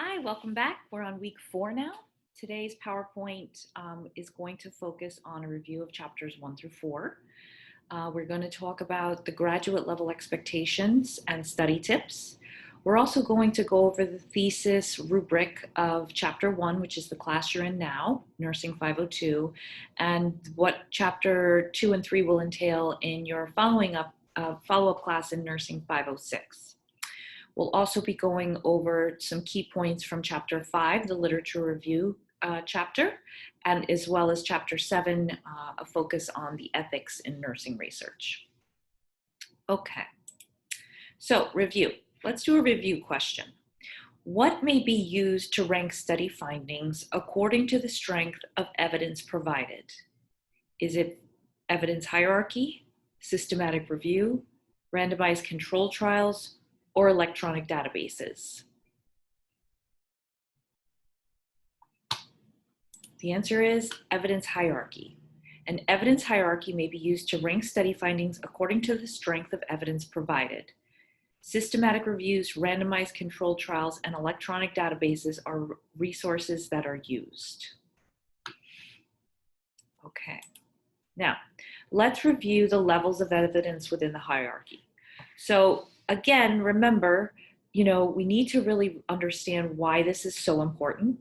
Hi, welcome back. We're on week 4 now. Today's PowerPoint is going to focus on a review of chapters 1 through 4. We're going to talk about the graduate level expectations and study tips. We're also going to go over the thesis rubric of chapter 1, which is the class you're in now, Nursing 502, and what chapter 2 and 3 will entail in your follow-up class in Nursing 506. We'll also be going over some key points from chapter 5, the literature review chapter, and as well as chapter 7, a focus on the ethics in nursing research. Okay, so review. Let's do a review question. What may be used to rank study findings according to the strength of evidence provided? Is it evidence hierarchy, systematic review, randomized controlled trials, or electronic databases? The answer is evidence hierarchy. An evidence hierarchy may be used to rank study findings according to the strength of evidence provided. Systematic reviews, randomized controlled trials, and electronic databases are resources that are used. Okay, now let's review the levels of evidence within the hierarchy. So again, remember, we need to really understand why this is so important.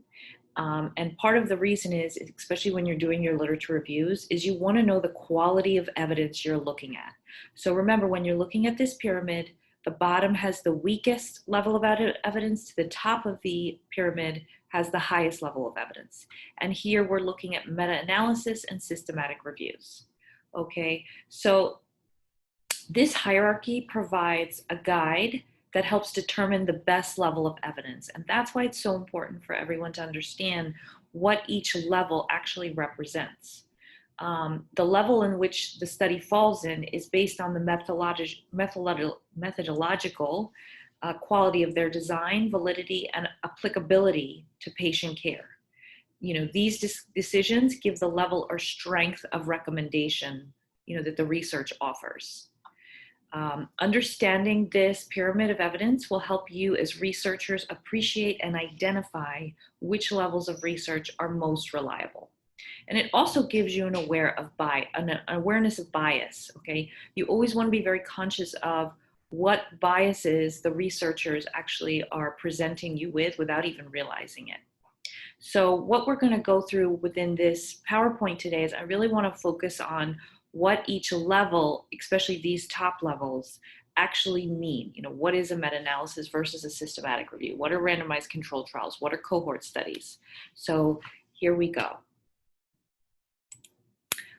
And part of the reason is, especially when you're doing your literature reviews, is you want to know the quality of evidence you're looking at. So remember, when you're looking at this pyramid, the bottom has the weakest level of evidence, to the top of the pyramid has the highest level of evidence. And here we're looking at meta-analysis and systematic reviews. Okay, so this hierarchy provides a guide that helps determine the best level of evidence. And that's why it's so important for everyone to understand what each level actually represents. The level in which the study falls in is based on the methodological quality of their design, validity, and applicability to patient care. These decisions give the level or strength of recommendation, that the research offers. Understanding this pyramid of evidence will help you as researchers appreciate and identify which levels of research are most reliable. And it also gives you an awareness of bias, okay? You always want to be very conscious of what biases the researchers actually are presenting you with without even realizing it. So what we're going to go through within this PowerPoint today is I really want to focus on what each level, especially these top levels, actually mean. What is a meta-analysis versus a systematic review? What are randomized controlled trials? What are cohort studies? So here we go.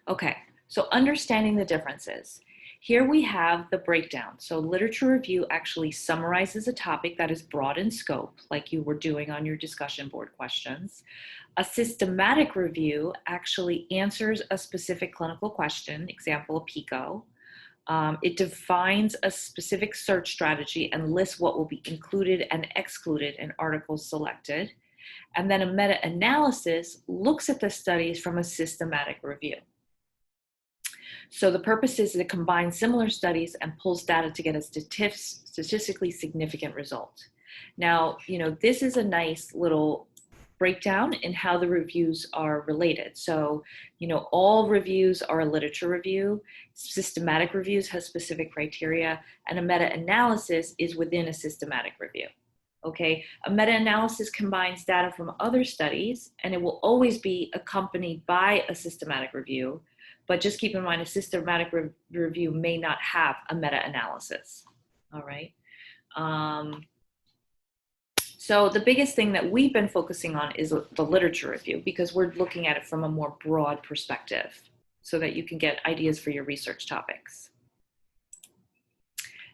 Okay, so understanding the differences. Here we have the breakdown. So literature review actually summarizes a topic that is broad in scope, like you were doing on your discussion board questions. A systematic review actually answers a specific clinical question, example, PICO. It defines a specific search strategy and lists what will be included and excluded in articles selected. And then a meta-analysis looks at the studies from a systematic review. So the purpose is to combine similar studies and pulls data to get a statistically significant result. Now, this is a nice little breakdown in how the reviews are related. So, all reviews are a literature review. Systematic reviews have specific criteria, and a meta-analysis is within a systematic review. Okay, a meta-analysis combines data from other studies, and it will always be accompanied by a systematic review. But just keep in mind, a systematic review may not have a meta-analysis. All right. So the biggest thing that we've been focusing on is the literature review, because we're looking at it from a more broad perspective so that you can get ideas for your research topics.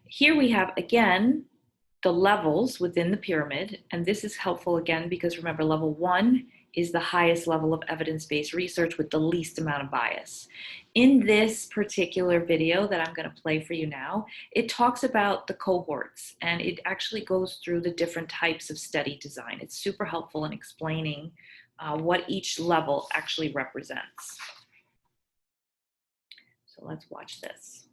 Here we have, again, the levels within the pyramid. And this is helpful, again, because remember, level 1 is the highest level of evidence-based research with the least amount of bias. In this particular video that I'm going to play for you now, it talks about the cohorts, and it actually goes through the different types of study design. It's super helpful in explaining what each level actually represents. So let's watch this.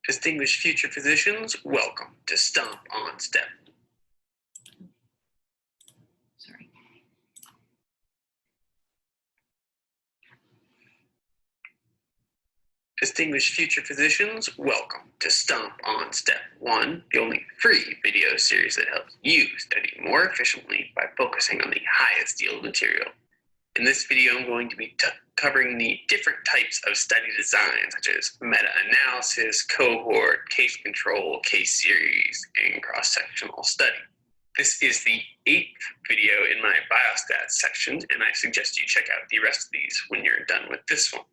Distinguished future physicians, welcome to Stomp on STEP. Sorry. Distinguished future physicians, welcome to Stomp on Step 1, the only free video series that helps you study more efficiently by focusing on the highest yield material. In this video, I'm going to be covering the different types of study design, such as meta-analysis, cohort, case control, case series, and cross-sectional study. This is the 8th video in my biostats section, and I suggest you check out the rest of these when you're done with this one.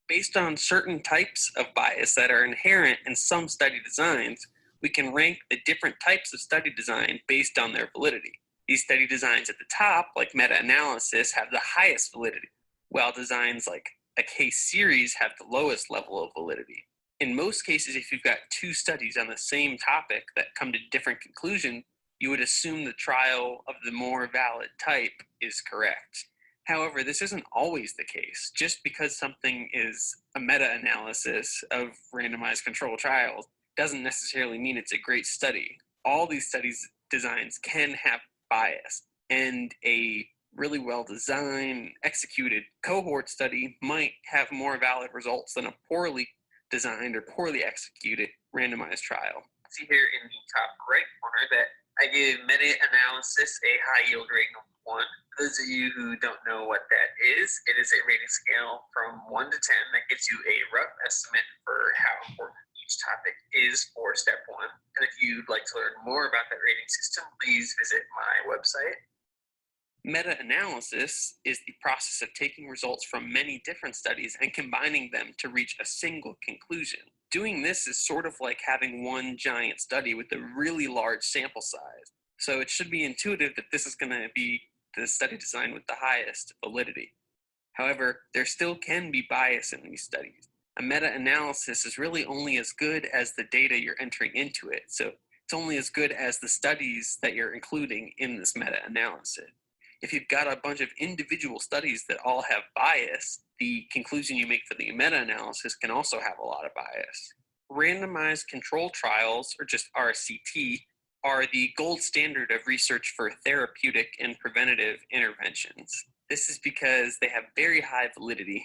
Based on certain types of bias that are inherent in some study designs, we can rank the different types of study design based on their validity. These study designs at the top, like meta-analysis, have the highest validity, while designs like a case series have the lowest level of validity. In most cases, if you've got two studies on the same topic that come to different conclusions, you would assume the trial of the more valid type is correct. However, this isn't always the case. Just because something is a meta-analysis of randomized controlled trials doesn't necessarily mean it's a great study. All these studies designs can have bias, and a really well-designed, executed cohort study might have more valid results than a poorly designed or poorly executed randomized trial. See here in the top right corner that I give meta-analysis a high yield rating of 1. For those of you who don't know what that is, it is a rating scale from 1 to 10 that gives you a rough estimate for how important each topic is for step 1. And if you'd like to learn more about that rating system, please visit my website. Meta-analysis is the process of taking results from many different studies and combining them to reach a single conclusion. Doing this is sort of like having one giant study with a really large sample size. So it should be intuitive that this is going to be the study design with the highest validity. However, there still can be bias in these studies. A meta-analysis is really only as good as the data you're entering into it. So it's only as good as the studies that you're including in this meta-analysis. If you've got a bunch of individual studies that all have bias, the conclusion you make for the meta-analysis can also have a lot of bias. Randomized control trials, or just RCT, are the gold standard of research for therapeutic and preventative interventions. This is because they have very high validity,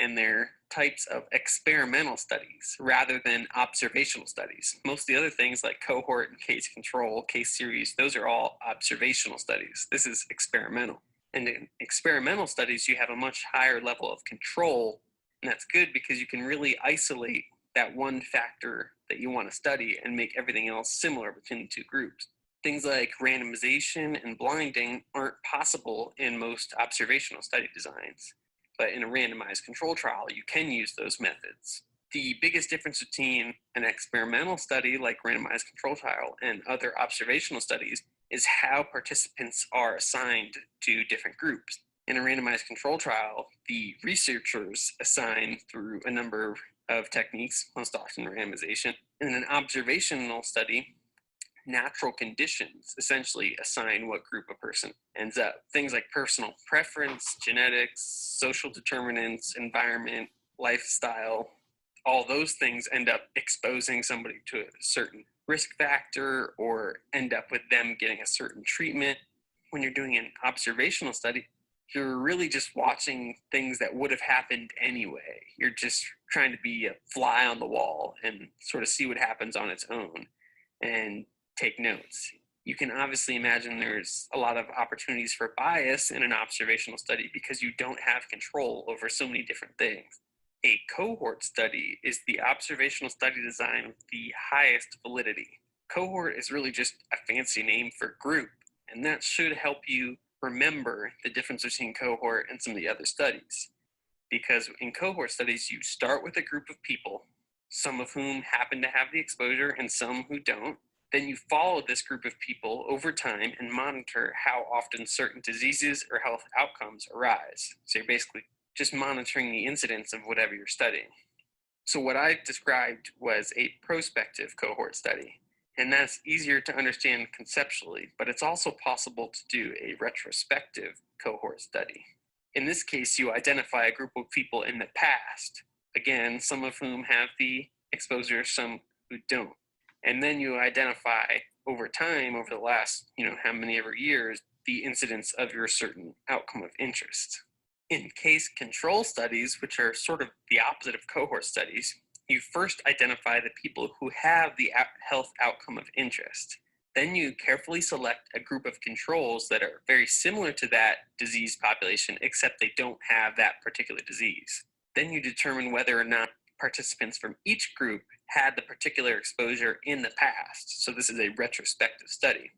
and they're types of experimental studies rather than observational studies. Most of the other things like cohort and case control, case series, those are all observational studies. This is experimental. And in experimental studies, you have a much higher level of control, and that's good because you can really isolate that one factor that you want to study and make everything else similar between the two groups. Things like randomization and blinding aren't possible in most observational study designs. But in a randomized control trial, you can use those methods. The biggest difference between an experimental study like randomized control trial and other observational studies is how participants are assigned to different groups. In a randomized control trial, the researchers assign through a number of techniques, most often randomization. In an observational study, natural conditions essentially assign what group a person ends up. Things like personal preference, genetics, social determinants, environment, lifestyle, all those things end up exposing somebody to a certain risk factor or end up with them getting a certain treatment. When you're doing an observational study, you're really just watching things that would have happened anyway. You're just trying to be a fly on the wall and sort of see what happens on its own and take notes. You can obviously imagine there's a lot of opportunities for bias in an observational study because you don't have control over so many different things. A cohort study is the observational study design with the highest validity. Cohort is really just a fancy name for group, and that should help you remember the difference between cohort and some of the other studies. Because in cohort studies, you start with a group of people, some of whom happen to have the exposure and some who don't. Then you follow this group of people over time and monitor how often certain diseases or health outcomes arise. So you're basically just monitoring the incidence of whatever you're studying. So what I described was a prospective cohort study, and that's easier to understand conceptually, but it's also possible to do a retrospective cohort study. In this case, you identify a group of people in the past, again, some of whom have the exposure, some who don't. And then you identify over time, over the last, how many ever years, the incidence of your certain outcome of interest. In case control studies, which are sort of the opposite of cohort studies, you first identify the people who have the health outcome of interest. Then you carefully select a group of controls that are very similar to that disease population, except they don't have that particular disease. Then you determine whether or not participants from each group had the particular exposure in the past. So this is a retrospective study.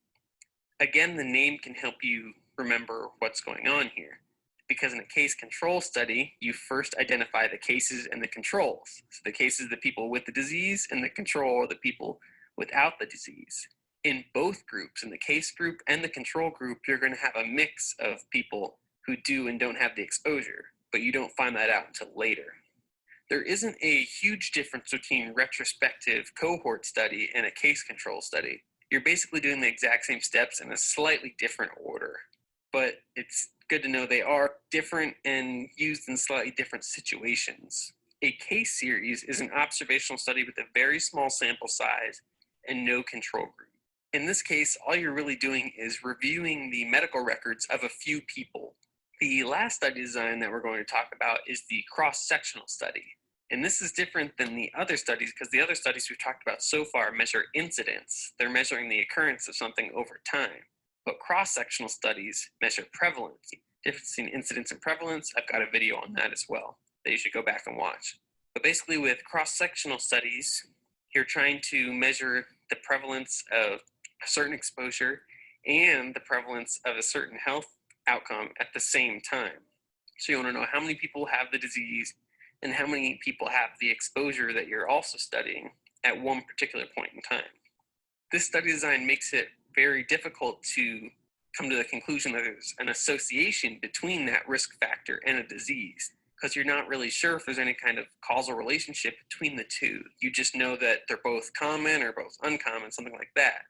Again, the name can help you remember what's going on here, because in a case control study, you first identify the cases and the controls. So the cases, the people with the disease, and the control are the people without the disease. In both groups, in the case group and the control group, you're going to have a mix of people who do and don't have the exposure, but you don't find that out until later. There isn't a huge difference between retrospective cohort study and a case control study. You're basically doing the exact same steps in a slightly different order, but it's good to know they are different and used in slightly different situations. A case series is an observational study with a very small sample size and no control group. In this case, all you're really doing is reviewing the medical records of a few people. The last study design that we're going to talk about is the cross-sectional study. And this is different than the other studies because the other studies we've talked about so far measure incidence. They're measuring the occurrence of something over time. But cross-sectional studies measure prevalence. Difference between incidence and prevalence, I've got a video on that as well that you should go back and watch. But basically with cross-sectional studies, you're trying to measure the prevalence of a certain exposure and the prevalence of a certain health outcome at the same time. So you want to know how many people have the disease and how many people have the exposure that you're also studying at one particular point in time. This study design makes it very difficult to come to the conclusion that there's an association between that risk factor and a disease, because you're not really sure if there's any kind of causal relationship between the two. You just know that they're both common or both uncommon, something like that.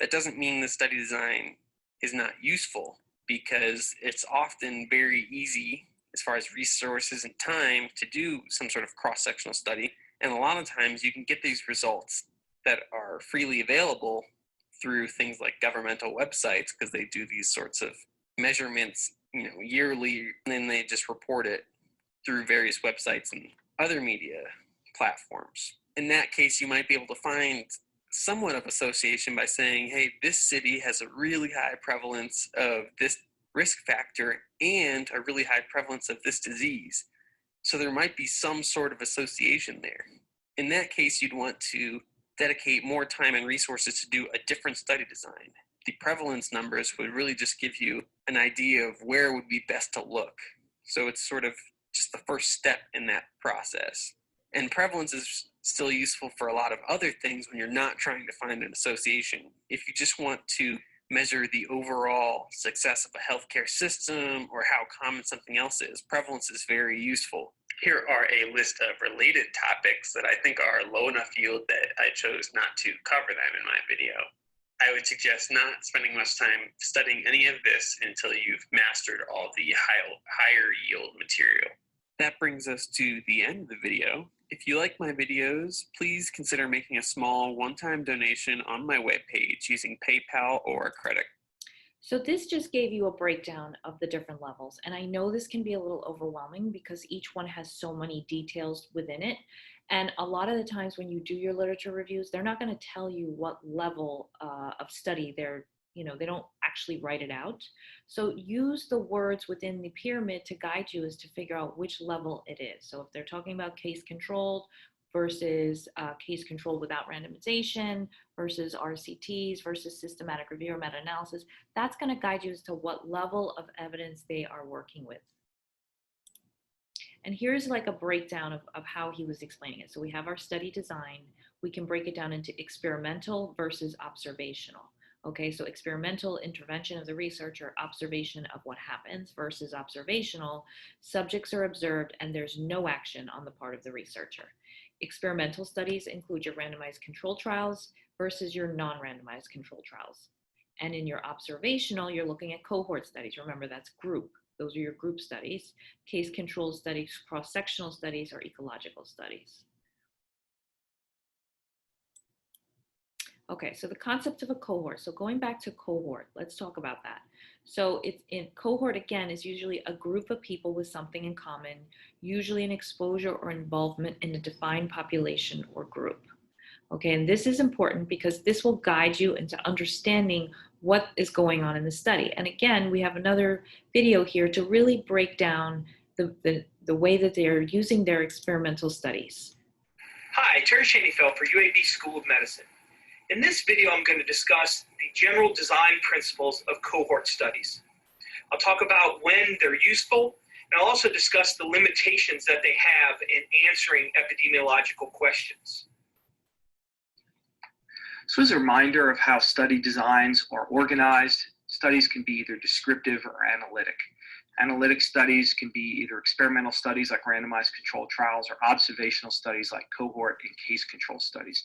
That doesn't mean the study design is not useful, because it's often very easy as far as resources and time to do some sort of cross-sectional study. And a lot of times you can get these results that are freely available through things like governmental websites, because they do these sorts of measurements, yearly, and then they just report it through various websites and other media platforms. In that case, you might be able to find somewhat of association by saying, hey, this city has a really high prevalence of this risk factor and a really high prevalence of this disease. So there might be some sort of association there. In that case, you'd want to dedicate more time and resources to do a different study design. The prevalence numbers would really just give you an idea of where would be best to look. So it's sort of just the first step in that process. And prevalence is still useful for a lot of other things when you're not trying to find an association. If you just want to measure the overall success of a healthcare system or how common something else is, prevalence is very useful. Here are a list of related topics that I think are low enough yield that I chose not to cover them in my video. I would suggest not spending much time studying any of this until you've mastered all the higher yield material. That brings us to the end of the video. If you like my videos, please consider making a small one-time donation on my webpage using PayPal or a credit. So this just gave you a breakdown of the different levels. And I know this can be a little overwhelming because each one has so many details within it. And a lot of the times when you do your literature reviews, they're not going to tell you what level of study they don't actually write it out. So use the words within the pyramid to guide you as to figure out which level it is. So if they're talking about case controlled versus case controlled without randomization versus RCTs versus systematic review or meta-analysis, that's going to guide you as to what level of evidence they are working with. And here's like a breakdown of how he was explaining it. So we have our study design. We can break it down into experimental versus observational. Okay, so experimental, intervention of the researcher, observation of what happens, versus observational, subjects are observed and there's no action on the part of the researcher. Experimental studies include your randomized control trials versus your non-randomized control trials. And in your observational, you're looking at cohort studies. Remember, that's group. Those are your group studies. Case control studies, cross-sectional studies, or ecological studies. Okay, so the concept of a cohort. So going back to cohort, let's talk about that. So it's in cohort again is usually a group of people with something in common, usually an exposure or involvement in a defined population or group. Okay, and this is important because this will guide you into understanding what is going on in the study. And again, we have another video here to really break down the way that they're using their experimental studies. Hi, Terry Shaneyfeld for UAB School of Medicine. In this video, I'm going to discuss the general design principles of cohort studies. I'll talk about when they're useful, and I'll also discuss the limitations that they have in answering epidemiological questions. So as a reminder of how study designs are organized, studies can be either descriptive or analytic. Analytic studies can be either experimental studies like randomized controlled trials or observational studies like cohort and case control studies.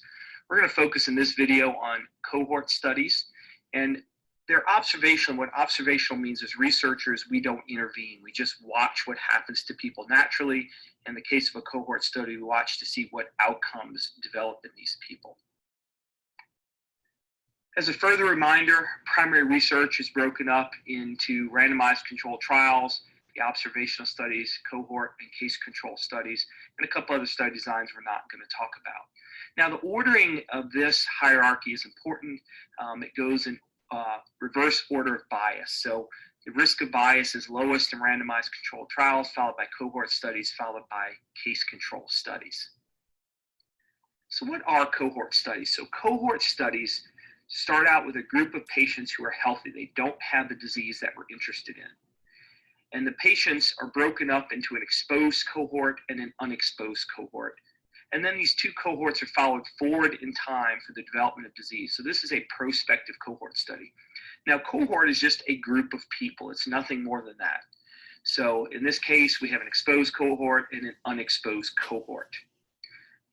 We're going to focus in this video on cohort studies, and they're observational. What observational means is researchers, we don't intervene. We just watch what happens to people naturally. In the case of a cohort study, we watch to see what outcomes develop in these people. As a further reminder, primary research is broken up into randomized controlled trials, the observational studies, cohort and case control studies, and a couple other study designs we're not going to talk about. Now, the ordering of this hierarchy is important. It goes in reverse order of bias. So the risk of bias is lowest in randomized controlled trials, followed by cohort studies, followed by case control studies. So what are cohort studies? So cohort studies start out with a group of patients who are healthy. They don't have the disease that we're interested in. And the patients are broken up into an exposed cohort and an unexposed cohort. And then these two cohorts are followed forward in time for the development of disease. So this is a prospective cohort study. Now, cohort is just a group of people. It's nothing more than that. So in this case, we have an exposed cohort and an unexposed cohort.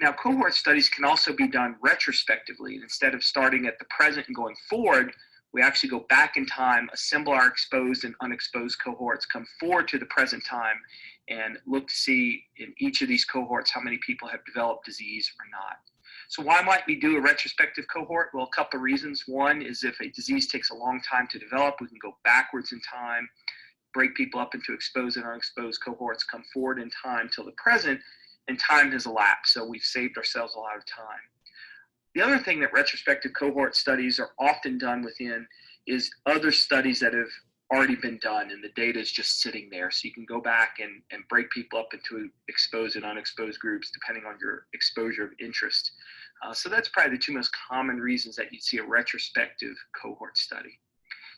Now, cohort studies can also be done retrospectively. Instead of starting at the present and going forward, we actually go back in time, assemble our exposed and unexposed cohorts, come forward to the present time, and look to see in each of these cohorts how many people have developed disease or not. So why might we do a retrospective cohort? Well, a couple of reasons. One is if a disease takes a long time to develop, we can go backwards in time, break people up into exposed and unexposed cohorts, come forward in time till the present, and time has elapsed, so we've saved ourselves a lot of time. The other thing that retrospective cohort studies are often done within is other studies that have already been done, and the data is just sitting there. So you can go back and break people up into exposed and unexposed groups depending on your exposure of interest. So that's probably the two most common reasons that you'd see a retrospective cohort study.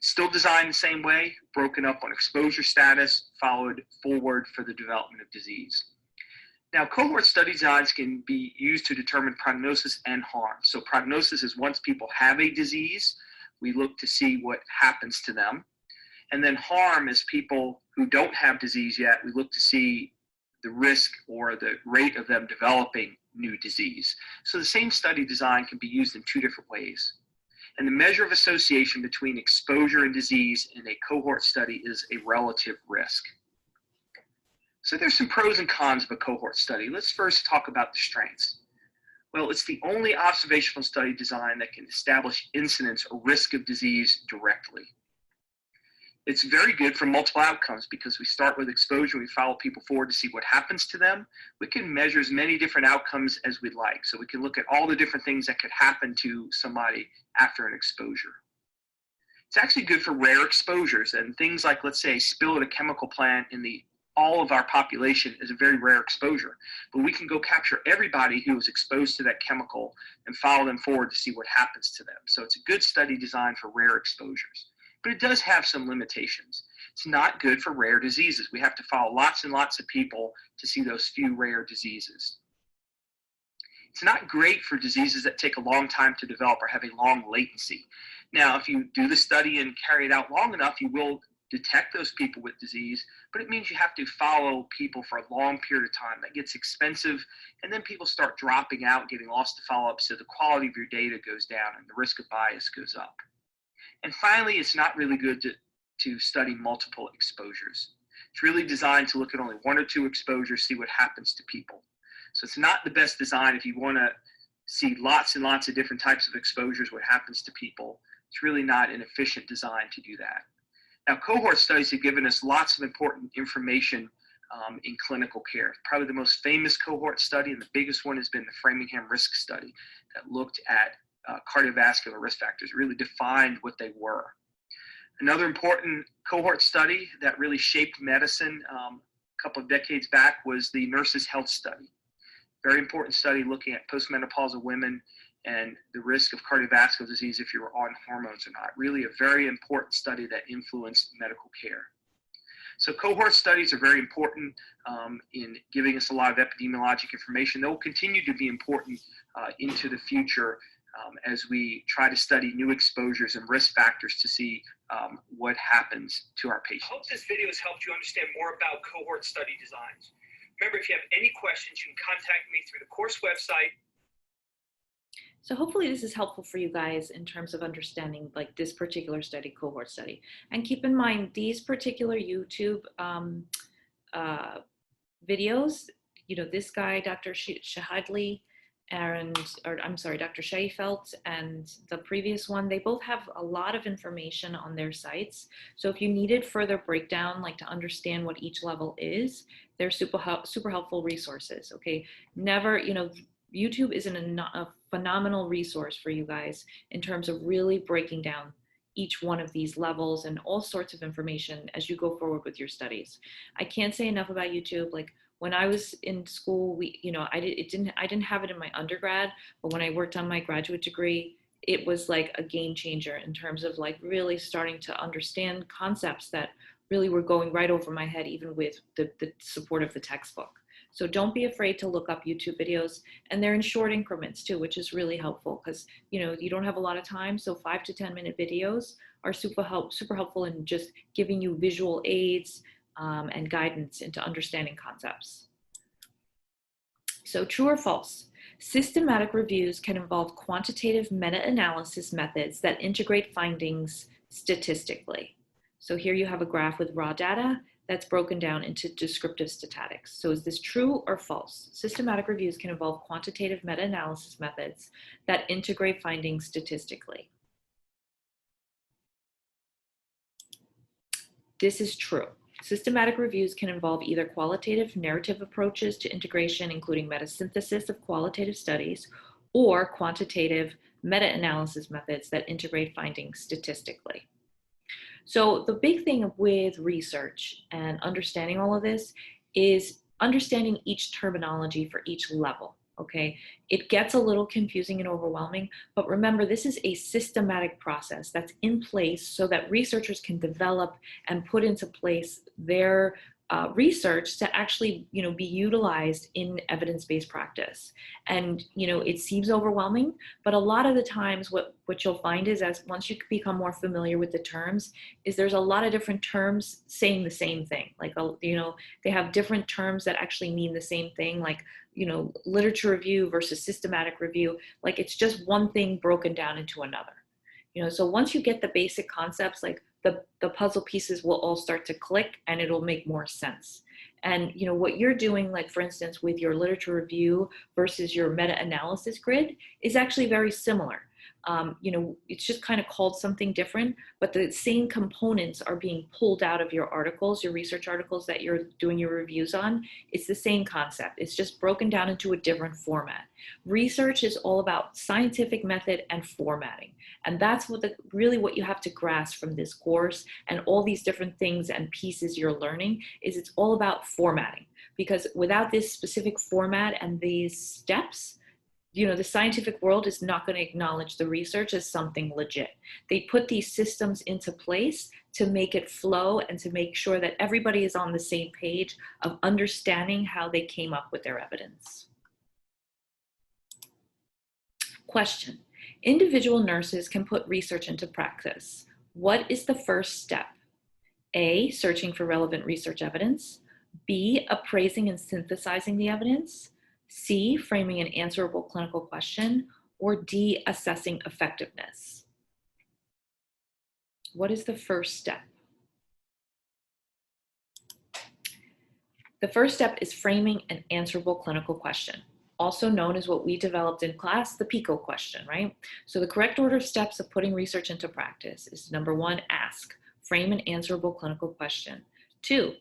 Still designed the same way, broken up on exposure status, followed forward for the development of disease. Now, cohort study designs can be used to determine prognosis and harm. So prognosis is once people have a disease, we look to see what happens to them. And then harm is people who don't have disease yet, we look to see the risk or the rate of them developing new disease. So the same study design can be used in two different ways. And the measure of association between exposure and disease in a cohort study is a relative risk. So there's some pros and cons of a cohort study. Let's first talk about the strengths. Well, it's the only observational study design that can establish incidence or risk of disease directly. It's very good for multiple outcomes because we start with exposure, we follow people forward to see what happens to them. We can measure as many different outcomes as we'd like. So we can look at all the different things that could happen to somebody after an exposure. It's actually good for rare exposures and things like, let's say, a spill at a chemical plant in all of our population is a very rare exposure, but we can go capture everybody who was exposed to that chemical and follow them forward to see what happens to them. So it's a good study design for rare exposures, but it does have some limitations. It's not good for rare diseases. We have to follow lots and lots of people to see those few rare diseases. It's not great for diseases that take a long time to develop or have a long latency. Now, if you do the study and carry it out long enough, you will detect those people with disease, but it means you have to follow people for a long period of time. That gets expensive, and then people start dropping out, getting lost to follow-up, so the quality of your data goes down and the risk of bias goes up. And finally, it's not really good to study multiple exposures. It's really designed to look at only one or two exposures, see what happens to people. So it's not the best design if you want to see lots and lots of different types of exposures, what happens to people. It's really not an efficient design to do that. Now, cohort studies have given us lots of important information in clinical care. Probably the most famous cohort study and the biggest one has been the Framingham Risk Study that looked at cardiovascular risk factors, really defined what they were. Another important cohort study that really shaped medicine a couple of decades back was the Nurses' Health Study. Very important study looking at postmenopausal women and the risk of cardiovascular disease if you were on hormones or not. Really a very important study that influenced medical care. So cohort studies are very important in giving us a lot of epidemiologic information. They'll continue to be important into the future as we try to study new exposures and risk factors to see what happens to our patients. I hope this video has helped you understand more about cohort study designs. Remember, if you have any questions, you can contact me through the course website. So hopefully this is helpful for you guys in terms of understanding like this particular study, cohort study. And keep in mind, these particular YouTube videos, you know, this guy, Dr. Shahadli, Dr. Shaifelt, and the previous one, they both have a lot of information on their sites. So if you needed further breakdown, like to understand what each level is, they're super helpful resources, okay? Never, you know, YouTube is a phenomenal resource for you guys in terms of really breaking down each one of these levels and all sorts of information as you go forward with your studies. I can't say enough about YouTube. Like when I was in school, I didn't have it in my undergrad, but when I worked on my graduate degree, it was like a game changer in terms of like really starting to understand concepts that really were going right over my head, even with the support of the textbook. So don't be afraid to look up YouTube videos, and they're in short increments too, which is really helpful because you don't have a lot of time. So 5 to 10 minute videos are super helpful in just giving you visual aids and guidance into understanding concepts. So true or false? Systematic reviews can involve quantitative meta-analysis methods that integrate findings statistically. So here you have a graph with raw data that's broken down into descriptive statistics. So is this true or false? Systematic reviews can involve quantitative meta-analysis methods that integrate findings statistically. This is true. Systematic reviews can involve either qualitative narrative approaches to integration, including metasynthesis of qualitative studies, or quantitative meta-analysis methods that integrate findings statistically. So the big thing with research and understanding all of this is understanding each terminology for each level, okay? It gets a little confusing and overwhelming, but remember, this is a systematic process that's in place so that researchers can develop and put into place their research to actually, be utilized in evidence-based practice. And, it seems overwhelming, but a lot of the times what you'll find is as once you become more familiar with the terms, is there's a lot of different terms saying the same thing. Like, they have different terms that actually mean the same thing, like, literature review versus systematic review. Like it's just one thing broken down into another. So once you get the basic concepts, like the puzzle pieces will all start to click and it'll make more sense. And what you're doing, like for instance, with your literature review versus your meta-analysis grid is actually very similar. It's just kind of called something different, but the same components are being pulled out of your articles, your research articles that you're doing your reviews on. It's the same concept. It's just broken down into a different format. Research is all about scientific method and formatting. And that's really what you have to grasp from this course and all these different things and pieces you're learning is it's all about formatting. Because without this specific format and these steps, the scientific world is not going to acknowledge the research as something legit. They put these systems into place to make it flow and to make sure that everybody is on the same page of understanding how they came up with their evidence. Question: individual nurses can put research into practice. What is the first step? A, searching for relevant research evidence. B, appraising and synthesizing the evidence. C, framing an answerable clinical question, or D, assessing effectiveness. What is the first step? The first step is framing an answerable clinical question. also known as what we developed in class, the PICO question, right? So the correct order of steps of putting research into practice is number 1, ask, frame an answerable clinical question. 2,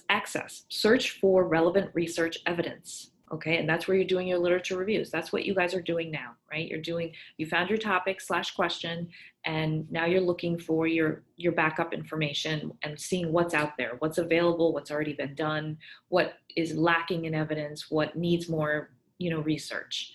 access, search for relevant research evidence. Okay, and that's where you're doing your literature reviews. That's what you guys are doing now, right? You found your topic / question, and now you're looking for your backup information and seeing what's out there, what's available, what's already been done, what is lacking in evidence, what needs more, research.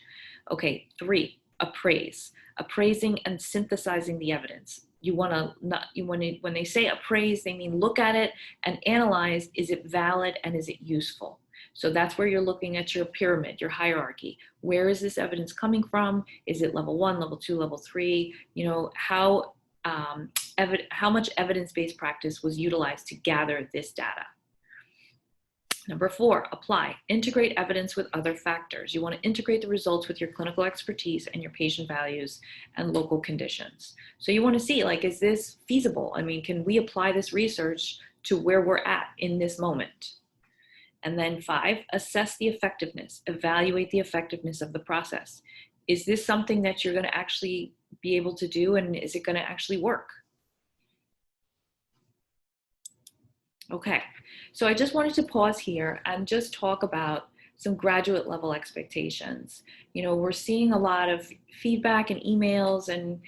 Okay, 3, appraise, appraising and synthesizing the evidence. You want to when they say appraise, they mean look at it and analyze, is it valid and is it useful? So that's where you're looking at your pyramid, your hierarchy. Where is this evidence coming from? Is it level 1, level 2, level 3? How much evidence-based practice was utilized to gather this data? Number 4, apply. Integrate evidence with other factors. You want to integrate the results with your clinical expertise and your patient values and local conditions. So you want to see, is this feasible? I mean, can we apply this research to where we're at in this moment? And then 5, assess the effectiveness, evaluate the effectiveness of the process. Is this something that you're going to actually be able to do, and is it going to actually work? Okay, so I just wanted to pause here and just talk about some graduate level expectations. We're seeing a lot of feedback and emails and,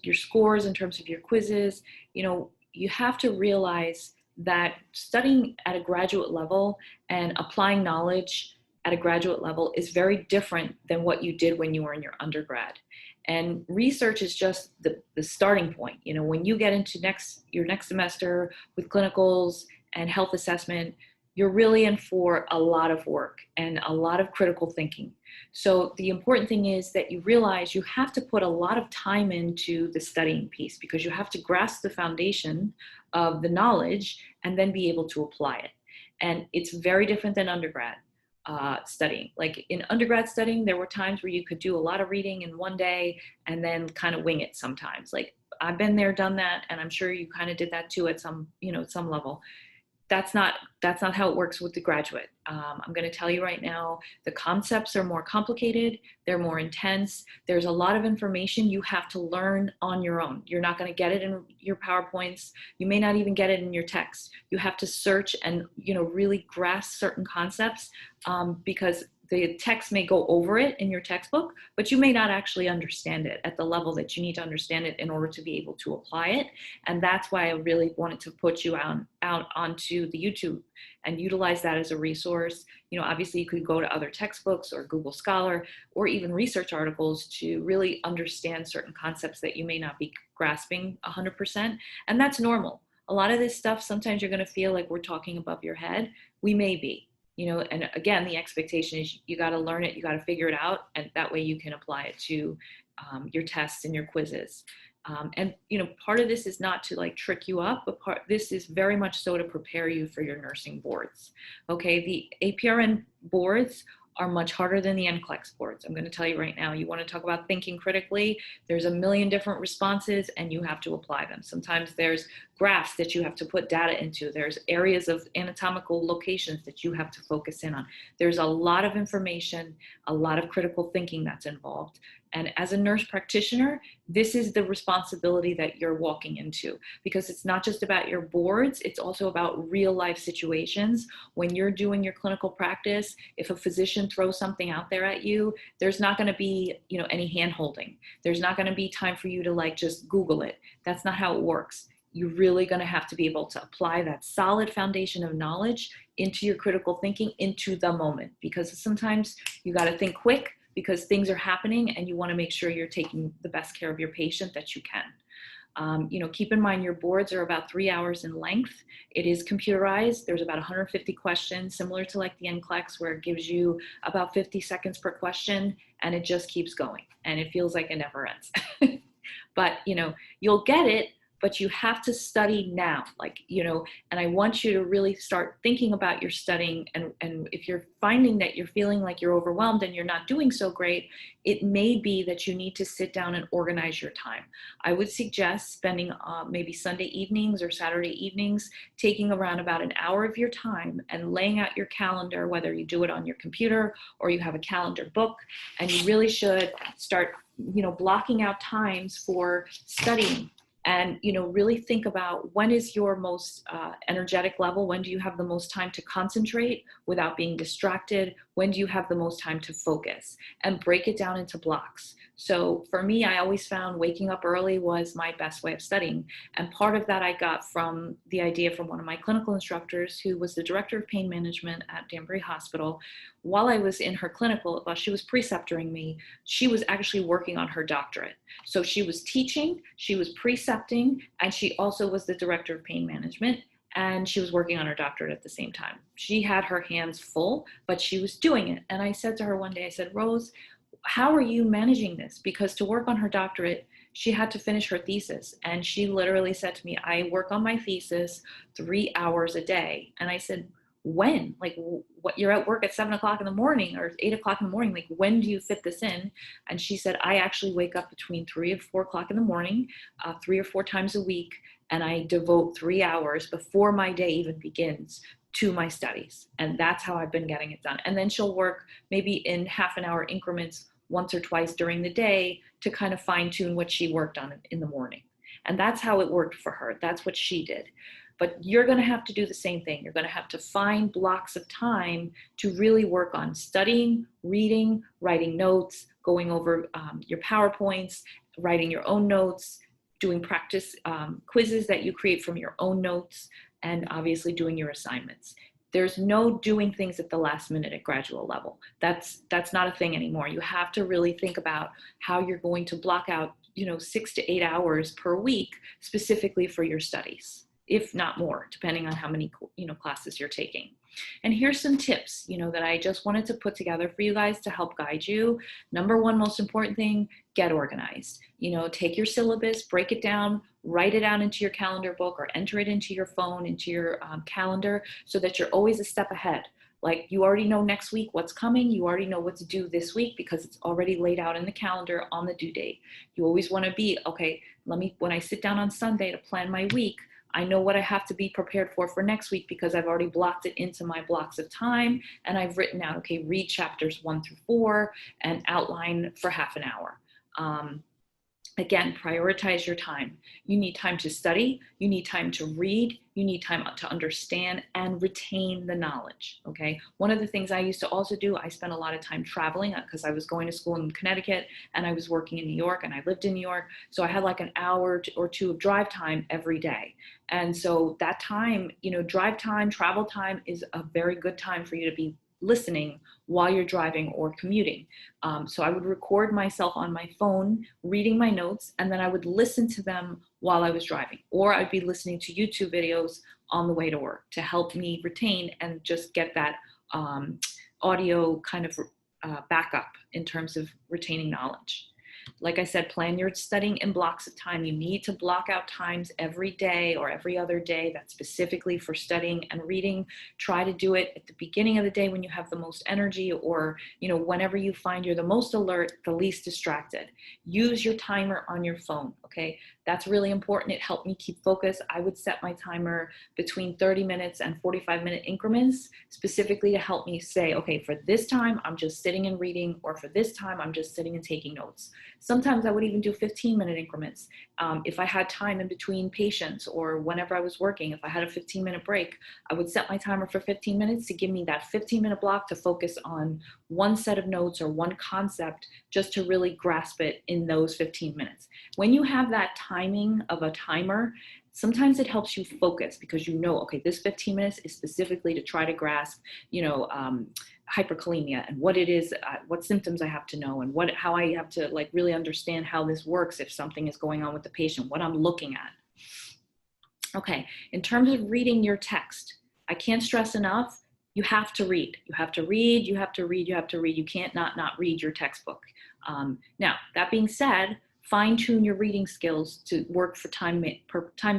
your scores in terms of your quizzes. You have to realize that studying at a graduate level and applying knowledge at a graduate level is very different than what you did when you were in your undergrad. And research is just the starting point. When you get into your next semester with clinicals and health assessment, you're really in for a lot of work and a lot of critical thinking. So the important thing is that you realize you have to put a lot of time into the studying piece, because you have to grasp the foundation of the knowledge and then be able to apply it. And it's very different than undergrad studying. Like in undergrad studying, there were times where you could do a lot of reading in one day and then kind of wing it sometimes. Like I've been there, done that, and I'm sure you kind of did that too at some level. That's not how it works with the graduate. I'm going to tell you right now, the concepts are more complicated. They're more intense. There's a lot of information you have to learn on your own. You're not going to get it in your PowerPoints. You may not even get it in your text. You have to search and, really grasp certain concepts because the text may go over it in your textbook, but you may not actually understand it at the level that you need to understand it in order to be able to apply it. And that's why I really wanted to put you out onto the YouTube and utilize that as a resource. Obviously you could go to other textbooks or Google Scholar or even research articles to really understand certain concepts that you may not be grasping 100%. And that's normal. A lot of this stuff, sometimes you're going to feel like we're talking above your head. We may be. And again, the expectation is you got to learn it, you got to figure it out, and that way you can apply it to your tests and your quizzes. And part of this is not to trick you up, but this is very much so to prepare you for your nursing boards. Okay, the APRN boards are much harder than the NCLEX boards. I'm going to tell you right now, you want to talk about thinking critically, there's a million different responses and you have to apply them. Sometimes there's graphs that you have to put data into. There's areas of anatomical locations that you have to focus in on. There's a lot of information, a lot of critical thinking that's involved. And as a nurse practitioner, this is the responsibility that you're walking into, because it's not just about your boards, it's also about real life situations. When you're doing your clinical practice, if a physician throws something out there at you, there's not going to be, any hand holding. There's not going to be time for you to just Google it. That's not how it works. You're really going to have to be able to apply that solid foundation of knowledge into your critical thinking, into the moment, because sometimes you got to think quick, because things are happening and you want to make sure you're taking the best care of your patient that you can. Keep in mind your boards are about 3 hours in length. It is computerized. There's about 150 questions, similar to the NCLEX, where it gives you about 50 seconds per question, and it just keeps going. And it feels like it never ends. But, you'll get it, but you have to study now, like, and I want you to really start thinking about your studying. And if you're finding that you're feeling like you're overwhelmed and you're not doing so great, it may be that you need to sit down and organize your time. I would suggest spending maybe Sunday evenings or Saturday evenings, taking around about an hour of your time and laying out your calendar, whether you do it on your computer or you have a calendar book. And you really should start, blocking out times for studying. And really think about, when is your most energetic level? When do you have the most time to concentrate without being distracted? When do you have the most time to focus? And break it down into blocks. So for me, I always found waking up early was my best way of studying. And part of that I got from the idea from one of my clinical instructors, who was the director of pain management at Danbury Hospital. While I was in her clinical, while she was preceptoring me, she was actually working on her doctorate. So she was teaching, she was precepting, and she also was the director of pain management. And she was working on her doctorate at the same time. She had her hands full, but she was doing it. And I said to her one day, I said, Rose, how are you managing this? Because to work on her doctorate, she had to finish her thesis. And she literally said to me, I work on my thesis 3 hours a day. And I said, when? Like, what, you're at work at 7 o'clock in the morning or 8 o'clock in the morning. Like, when do you fit this in? And she said, I actually wake up between 3 and 4 o'clock in the morning, 3 or 4 times a week. And I devote 3 hours before my day even begins to my studies. And that's how I've been getting it done. And then she'll work maybe in half an hour increments once or twice during the day to kind of fine tune what she worked on in the morning. And that's how it worked for her. That's what she did. But you're going to have to do the same thing. You're going to have to find blocks of time to really work on studying, reading, writing notes, going over your PowerPoints, writing your own notes, doing practice quizzes that you create from your own notes, and obviously doing your assignments. There's no doing things at the last minute at graduate level. That's not a thing anymore. You have to really think about how you're going to block out, 6 to 8 hours per week specifically for your studies, if not more, depending on how many classes you're taking. And here's some tips, that I just wanted to put together for you guys to help guide you. Number one, most important thing, get organized. Take your syllabus, break it down, write it out into your calendar book or enter it into your phone, into your calendar, so that you're always a step ahead. Like, you already know next week what's coming. You already know what to do this week because it's already laid out in the calendar on the due date. You always want to be, okay, when I sit down on Sunday to plan my week, I know what I have to be prepared for next week because I've already blocked it into my blocks of time, and I've written out, okay, read chapters 1 through 4 and outline for half an hour. Again, prioritize your time. You need time to study, you need time to read, you need time to understand and retain the knowledge, okay? One of the things I used to also do, I spent a lot of time traveling because I was going to school in Connecticut and I was working in New York and I lived in New York. So I had like an hour or two of drive time every day. And so that time, drive time, travel time is a very good time for you to be listening while you're driving or commuting. So I would record myself on my phone, reading my notes, and then I would listen to them while I was driving, or I'd be listening to YouTube videos on the way to work to help me retain and just get that audio kind of backup in terms of retaining knowledge. Like I said, plan your studying in blocks of time. You need to block out times every day or every other day that's specifically for studying and reading. Try to do it at the beginning of the day when you have the most energy, or whenever you find you're the most alert, the least distracted. Use your timer on your phone, okay? That's really important. It helped me keep focus. I would set my timer between 30 minutes and 45-minute increments, specifically to help me say, okay, for this time, I'm just sitting and reading, or for this time, I'm just sitting and taking notes. Sometimes I would even do 15-minute increments. If I had time in between patients or whenever I was working, if I had a 15-minute break, I would set my timer for 15 minutes to give me that 15-minute block to focus on one set of notes or one concept, just to really grasp it in those 15 minutes. When you have that timing of a timer, sometimes it helps you focus because okay, this 15 minutes is specifically to try to grasp, hyperkalemia and what it is, what symptoms I have to know, and how I have to really understand how this works if something is going on with the patient, what I'm looking at. Okay, in terms of reading your text, I can't stress enough, you have to read. You have to read, you have to read, you have to read. You can't not read your textbook. Now, that being said, Fine tune your reading skills to work for time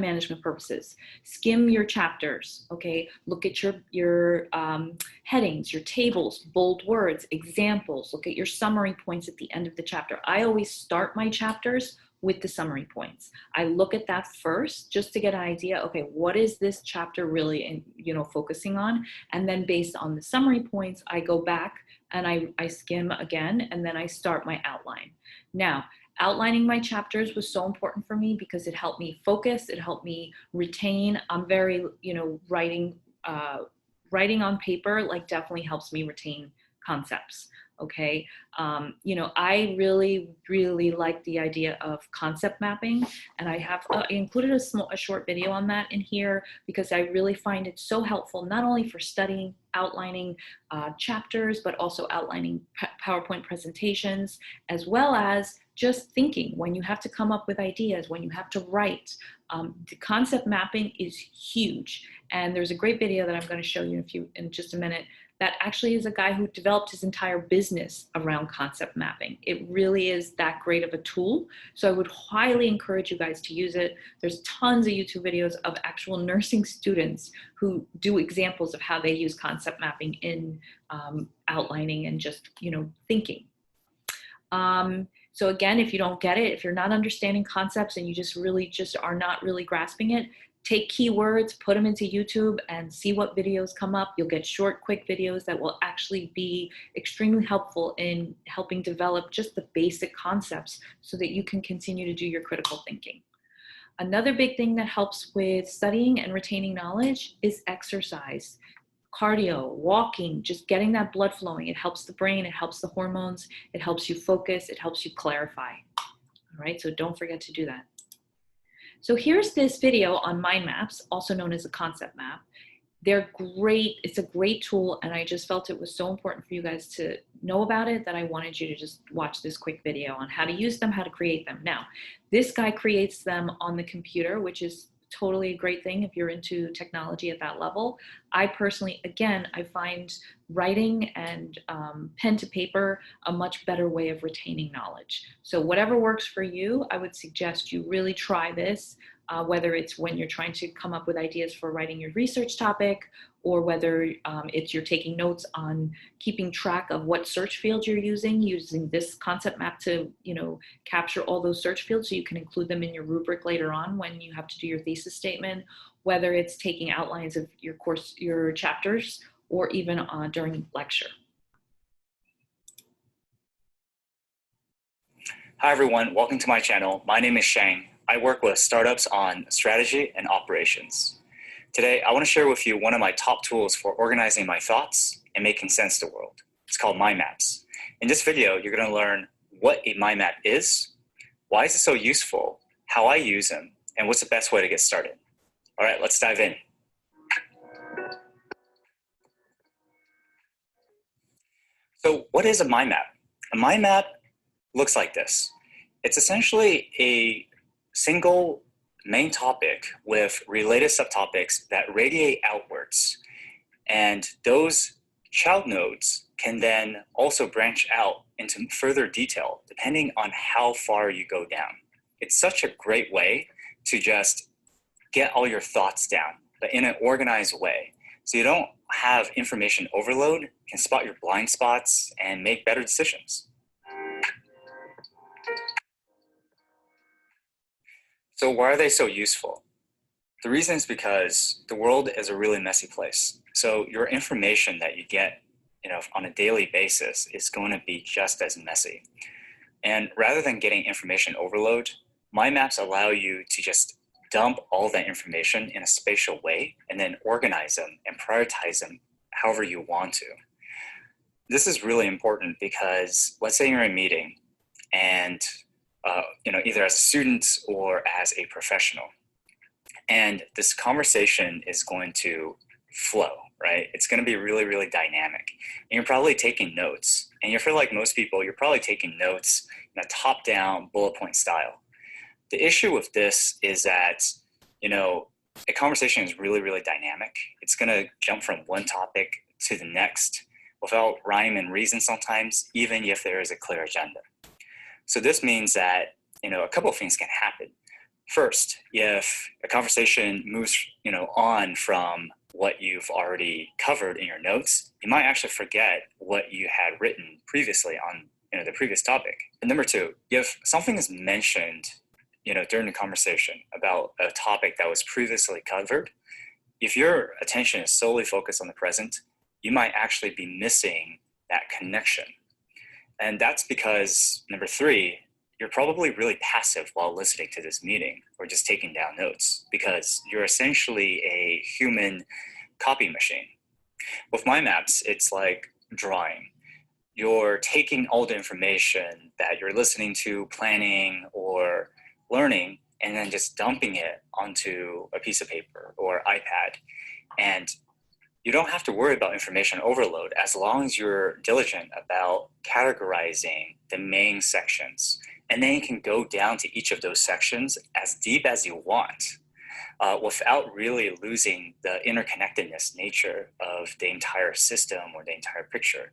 management purposes. Skim your chapters, okay? Look at your headings, your tables, bold words, examples. Look at your summary points at the end of the chapter. I always start my chapters with the summary points. I look at that first just to get an idea, okay, what is this chapter really focusing on? And then based on the summary points, I go back and I skim again, and then I start my outline. Now, outlining my chapters was so important for me because it helped me focus, it helped me retain. I'm very, writing on paper like definitely helps me retain concepts. Okay. I really like the idea of concept mapping, and I have included a short video on that in here because I really find it so helpful, not only for studying, outlining chapters, but also outlining PowerPoint presentations, as well as just thinking when you have to come up with ideas, when you have to write. The concept mapping is huge. And there's a great video that I'm going to show you in just a minute that actually is a guy who developed his entire business around concept mapping. It really is that great of a tool. So I would highly encourage you guys to use it. There's tons of YouTube videos of actual nursing students who do examples of how they use concept mapping in outlining and just, thinking. So again, if you don't get it, if you're not understanding concepts and you just are not really grasping it, take keywords, put them into YouTube and see what videos come up. You'll get short, quick videos that will actually be extremely helpful in helping develop just the basic concepts so that you can continue to do your critical thinking. Another big thing that helps with studying and retaining knowledge is exercise. Cardio, walking, just getting that blood flowing. It helps the brain, it helps the hormones, it helps you focus, it helps you clarify. All right, so don't forget to do that. So here's this video on mind maps, also known as a concept map. They're great, it's a great tool, and I just felt it was so important for you guys to know about it that I wanted you to just watch this quick video on how to use them, how to create them. Now, this guy creates them on the computer, which is totally a great thing if you're into technology at that level. I personally, again, I find writing and pen to paper a much better way of retaining knowledge. So whatever works for you, I would suggest you really try this, whether it's when you're trying to come up with ideas for writing your research topic, or whether it's you're taking notes on keeping track of what search fields you're using this concept map to, capture all those search fields so you can include them in your rubric later on when you have to do your thesis statement, whether it's taking outlines of your course, your chapters, or even during lecture. Hi everyone, welcome to my channel. My name is Shang. I work with startups on strategy and operations. Today, I want to share with you one of my top tools for organizing my thoughts and making sense of the world. It's called Mind Maps. In this video, you're going to learn what a mind map is, why is it so useful, how I use them, and what's the best way to get started. All right, let's dive in. So what is a mind map? A mind map looks like this. It's essentially a single main topic with related subtopics that radiate outwards. And those child nodes can then also branch out into further detail depending on how far you go down. It's such a great way to just get all your thoughts down, but in an organized way. So you don't have information overload, can spot your blind spots and make better decisions. So why are they so useful? The reason is because the world is a really messy place. So your information that you get, on a daily basis is going to be just as messy. And rather than getting information overload, mind maps allow you to just dump all that information in a spatial way and then organize them and prioritize them however you want to. This is really important because let's say you're in a meeting and either as a student or as a professional. And this conversation is going to flow, right? It's going to be really, really dynamic. And you're probably taking notes. And you feel like most people, you're probably taking notes in a top-down bullet point style. The issue with this is that, a conversation is really, really dynamic. It's going to jump from one topic to the next without rhyme and reason sometimes, even if there is a clear agenda. So this means that, a couple of things can happen. First, if a conversation moves, on from what you've already covered in your notes, you might actually forget what you had written previously on, the previous topic. And number two, if something is mentioned, during the conversation about a topic that was previously covered, if your attention is solely focused on the present, you might actually be missing that connection. And that's because, number three, you're probably really passive while listening to this meeting or just taking down notes because you're essentially a human copy machine. With mind maps, it's like drawing. You're taking all the information that you're listening to, planning, or learning, and then just dumping it onto a piece of paper or iPad. And you don't have to worry about information overload as long as you're diligent about categorizing the main sections. And then you can go down to each of those sections as deep as you want without really losing the interconnectedness nature of the entire system or the entire picture.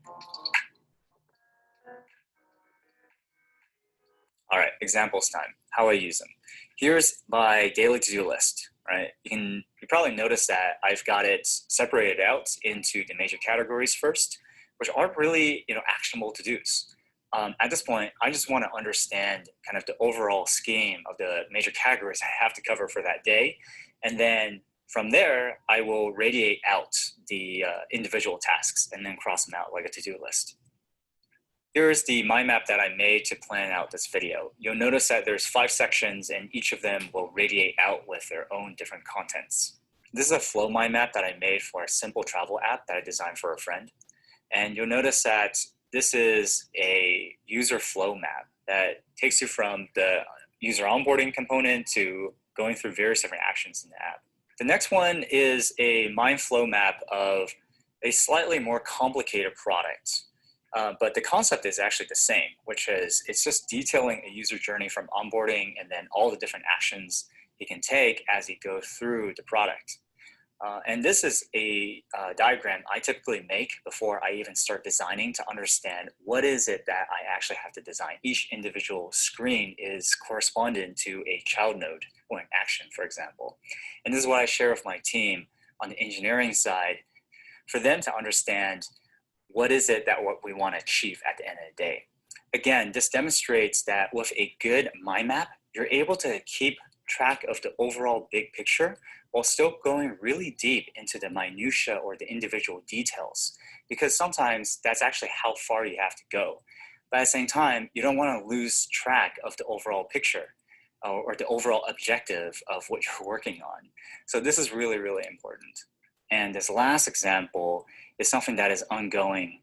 All right, examples time, how I use them. Here's my daily to-do list, right? You probably noticed that I've got it separated out into the major categories first, which aren't really, actionable to-dos. At this point, I just want to understand kind of the overall scheme of the major categories I have to cover for that day. And then from there, I will radiate out the individual tasks and then cross them out like a to-do list. Here's the mind map that I made to plan out this video. You'll notice that there's 5 sections and each of them will radiate out with their own different contents. This is a flow mind map that I made for a simple travel app that I designed for a friend. And you'll notice that this is a user flow map that takes you from the user onboarding component to going through various different actions in the app. The next one is a mind flow map of a slightly more complicated product. But the concept is actually the same, which is it's just detailing a user journey from onboarding and then all the different actions he can take as he goes through the product. And this is a diagram I typically make before I even start designing to understand what is it that I actually have to design. Each individual screen is correspondent to a child node or an action, for example. And this is what I share with my team on the engineering side for them to understand what is it that what we want to achieve at the end of the day. Again, this demonstrates that with a good mind map, you're able to keep track of the overall big picture while still going really deep into the minutia or the individual details, because sometimes that's actually how far you have to go. But at the same time, you don't want to lose track of the overall picture or the overall objective of what you're working on. So this is really, really important. And this last example is something that is ongoing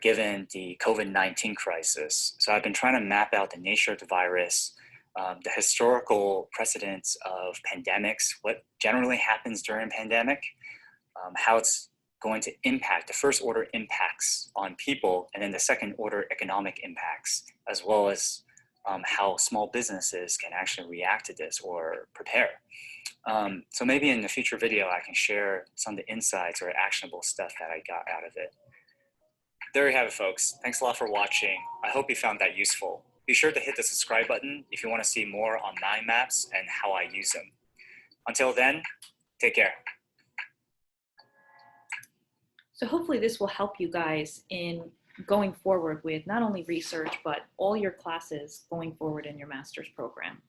given the COVID-19 crisis. So I've been trying to map out the nature of the virus, the historical precedents of pandemics, what generally happens during a pandemic, how it's going to impact, the first order impacts on people, and then the second order economic impacts, as well as how small businesses can actually react to this or prepare. So maybe in a future video, I can share some of the insights or actionable stuff that I got out of it. There you have it, folks. Thanks a lot for watching. I hope you found that useful. Be sure to hit the subscribe button if you want to see more on mind maps and how I use them. Until then, take care. So hopefully this will help you guys in going forward with not only research, but all your classes going forward in your master's program.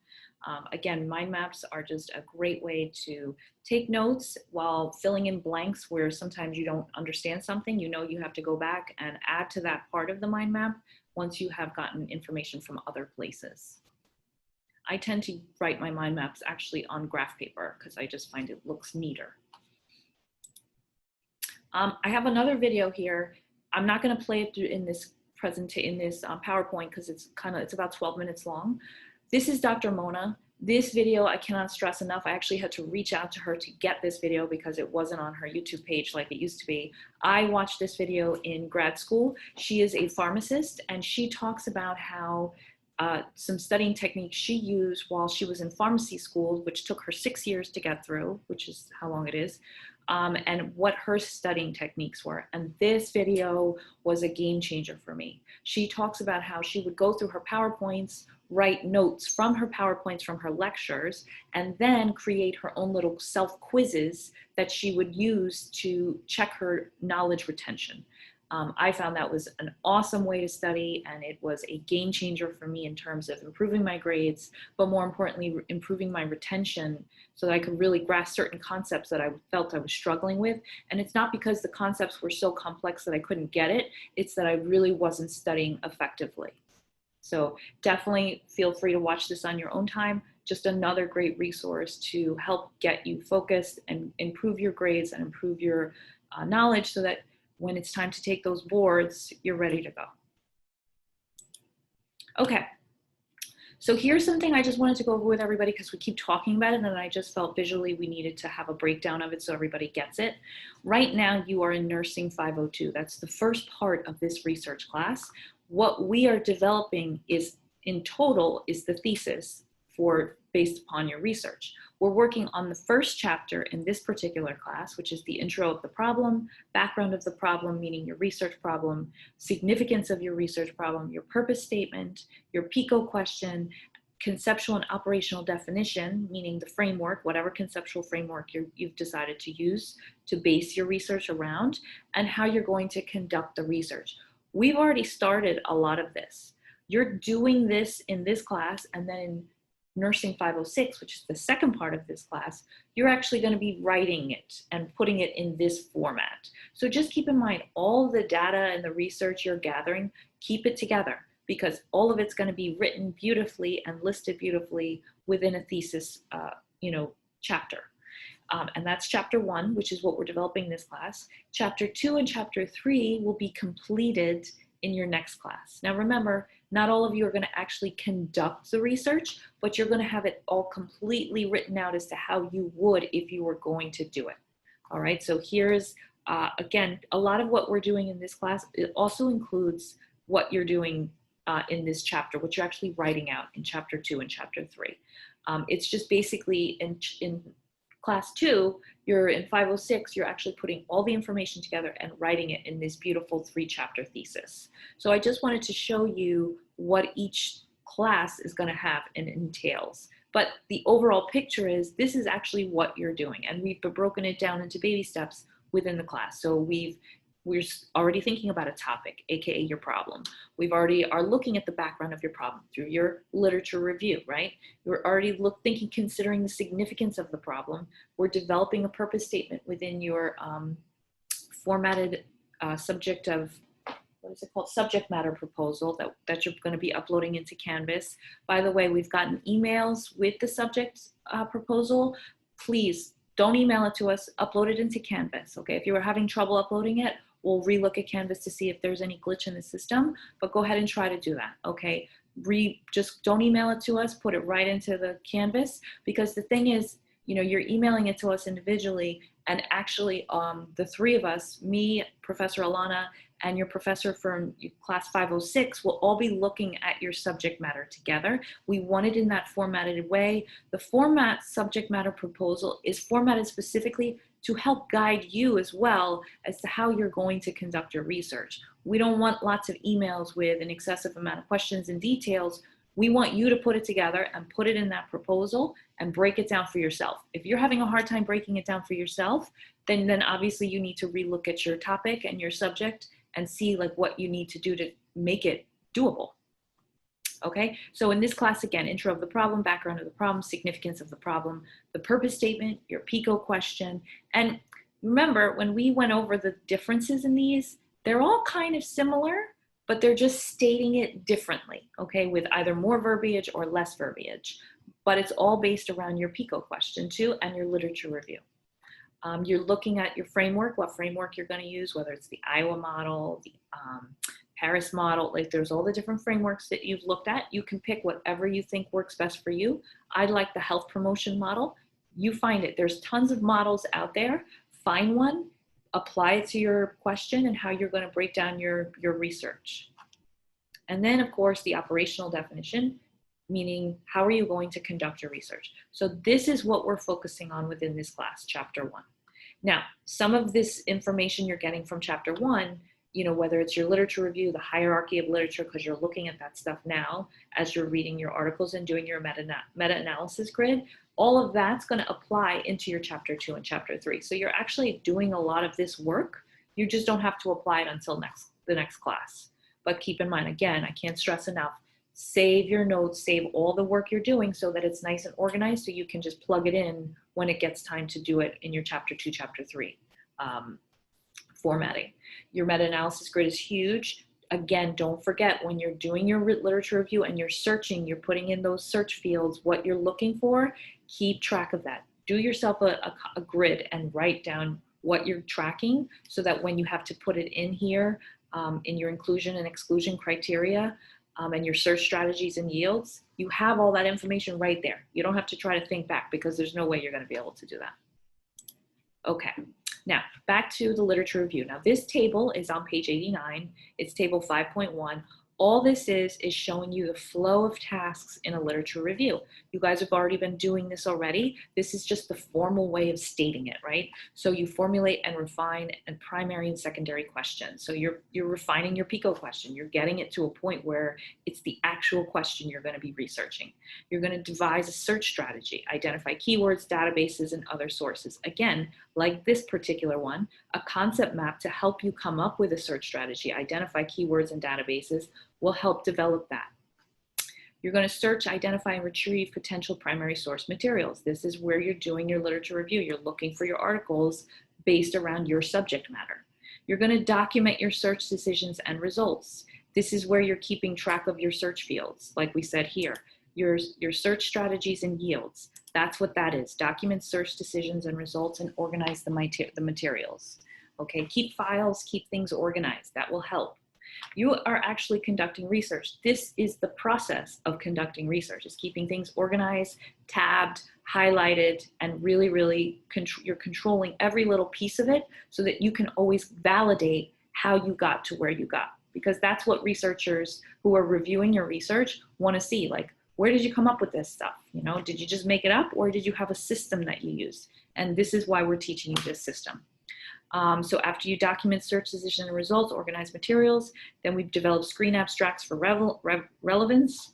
Again, mind maps are just a great way to take notes while filling in blanks where sometimes you don't understand something. You know you have to go back and add to that part of the mind map once you have gotten information from other places. I tend to write my mind maps actually on graph paper because I just find it looks neater. I have another video here. I'm not going to play it in this PowerPoint because it's about 12 minutes long. This is Dr. Mona. This video, I cannot stress enough. I actually had to reach out to her to get this video because it wasn't on her YouTube page like it used to be. I watched this video in grad school. She is a pharmacist and she talks about how some studying techniques she used while she was in pharmacy school, which took her 6 years to get through, which is how long it is. and what her studying techniques were. And this video was a game changer for me. She talks about how she would go through her PowerPoints, write notes from her PowerPoints from her lectures, and then create her own little self-quizzes that she would use to check her knowledge retention. I found that was an awesome way to study, and it was a game changer for me in terms of improving my grades, but more importantly, improving my retention so that I could really grasp certain concepts that I felt I was struggling with. And it's not because the concepts were so complex that I couldn't get it, it's that I really wasn't studying effectively. So definitely feel free to watch this on your own time. Just another great resource to help get you focused and improve your grades and improve your knowledge so that when it's time to take those boards, you're ready to go. Okay, so here's something I just wanted to go over with everybody because we keep talking about it, and I just felt visually we needed to have a breakdown of it so everybody gets it. Right now, you are in Nursing 502. That's the first part of this research class. What we are developing is, in total, is the thesis based upon your research. We're working on the first chapter in this particular class, which is the intro of the problem, background of the problem, meaning your research problem, significance of your research problem, your purpose statement, your PICO question, conceptual and operational definition, meaning the framework, whatever conceptual framework you've decided to use to base your research around, and how you're going to conduct the research. We've already started a lot of this. You're doing this in this class, and then in Nursing 506, which is the second part of this class, you're actually going to be writing it and putting it in this format. So just keep in mind all the data and the research you're gathering, keep it together because all of it's going to be written beautifully and listed beautifully within a thesis, chapter. And that's chapter 1, which is what we're developing in this class. Chapter 2 and chapter 3 will be completed in your next class. Now remember, not all of you are going to actually conduct the research, but you're going to have it all completely written out as to how you would if you were going to do it. All right, so here's, again, a lot of what we're doing in this class. It also includes what you're doing in this chapter, what you're actually writing out in chapter 2 and chapter 3. It's just basically in class 2, you're in 506, you're actually putting all the information together and writing it in this beautiful 3-chapter thesis. So I just wanted to show you what each class is going to have and entails. But the overall picture is this is actually what you're doing. And we've broken it down into baby steps within the class. So we're already thinking about a topic, AKA your problem. We've already are looking at the background of your problem through your literature review, right? We're already considering the significance of the problem. We're developing a purpose statement within your formatted subject matter proposal that you're going to be uploading into Canvas. By the way, we've gotten emails with the subject proposal. Please don't email it to us, upload it into Canvas, okay? If you are having trouble uploading it, we'll relook at Canvas to see if there's any glitch in the system, but go ahead and try to do that, okay? Just don't email it to us, put it right into the Canvas, because the thing is, you're emailing it to us individually, and actually the 3 of us, me, Professor Alana, and your professor from class 506 will all be looking at your subject matter together. We want it in that formatted way. The subject matter proposal is formatted specifically to help guide you as well as to how you're going to conduct your research. We don't want lots of emails with an excessive amount of questions and details. We want you to put it together and put it in that proposal and break it down for yourself. If you're having a hard time breaking it down for yourself, then obviously you need to relook at your topic and your subject and see what you need to do to make it doable. Okay, so in this class, again, intro of the problem, background of the problem, significance of the problem, the purpose statement, your PICO question. And remember, when we went over the differences in these, they're all kind of similar, but they're just stating it differently, okay, with either more verbiage or less verbiage. But it's all based around your PICO question too, and your literature review. You're looking at your framework, what framework you're going to use, whether it's the Iowa model, the Paris model, there's all the different frameworks that you've looked at. You can pick whatever you think works best for you. I like the health promotion model. You find it. There's tons of models out there. Find one, apply it to your question and how you're going to break down your research. And then, of course, the operational definition, meaning how are you going to conduct your research? So this is what we're focusing on within this class, chapter 1. Now, some of this information you're getting from chapter 1, you know, whether it's your literature review, the hierarchy of literature, because you're looking at that stuff now as you're reading your articles and doing your meta-analysis grid, all of that's going to apply into your chapter 2 and chapter 3. So you're actually doing a lot of this work. You just don't have to apply it until the next class. But keep in mind, again, I can't stress enough, save your notes, save all the work you're doing so that it's nice and organized so you can just plug it in when it gets time to do it in your chapter 2, chapter 3 formatting. Your meta-analysis grid is huge. Again, don't forget when you're doing your literature review and you're searching, you're putting in those search fields, what you're looking for, keep track of that. Do yourself a grid and write down what you're tracking so that when you have to put it in here in your inclusion and exclusion criteria and your search strategies and yields, you have all that information right there. You don't have to try to think back because there's no way you're going to be able to do that. Okay. Now, back to the literature review. Now, this table is on page 89. It's table 5.1. All this is showing you the flow of tasks in a literature review. You guys have already been doing this already. This is just the formal way of stating it, right? So you formulate and refine and primary and secondary questions. So you're refining your PICO question. You're getting it to a point where it's the actual question you're going to be researching. You're going to devise a search strategy, identify keywords, databases, and other sources. Again, like this particular one, a concept map to help you come up with a search strategy, identify keywords and databases will help develop that. You're going to search, identify, and retrieve potential primary source materials. This is where you're doing your literature review. You're looking for your articles based around your subject matter. You're going to document your search decisions and results. This is where you're keeping track of your search fields, like we said here. Your search strategies and yields. That's what that is. Document search decisions and results and organize the materials. Okay, keep files, keep things organized. That will help. You are actually conducting research. This is the process of conducting research, is keeping things organized, tabbed, highlighted, and really you're controlling every little piece of it so that you can always validate how you got to where you got. Because that's what researchers who are reviewing your research want to see. Like, where did you come up with this stuff? You know, did you just make it up or did you have a system that you used? And this is why we're teaching you this system. So after you document search decision and results, organize materials, then we've developed screen abstracts for relevance.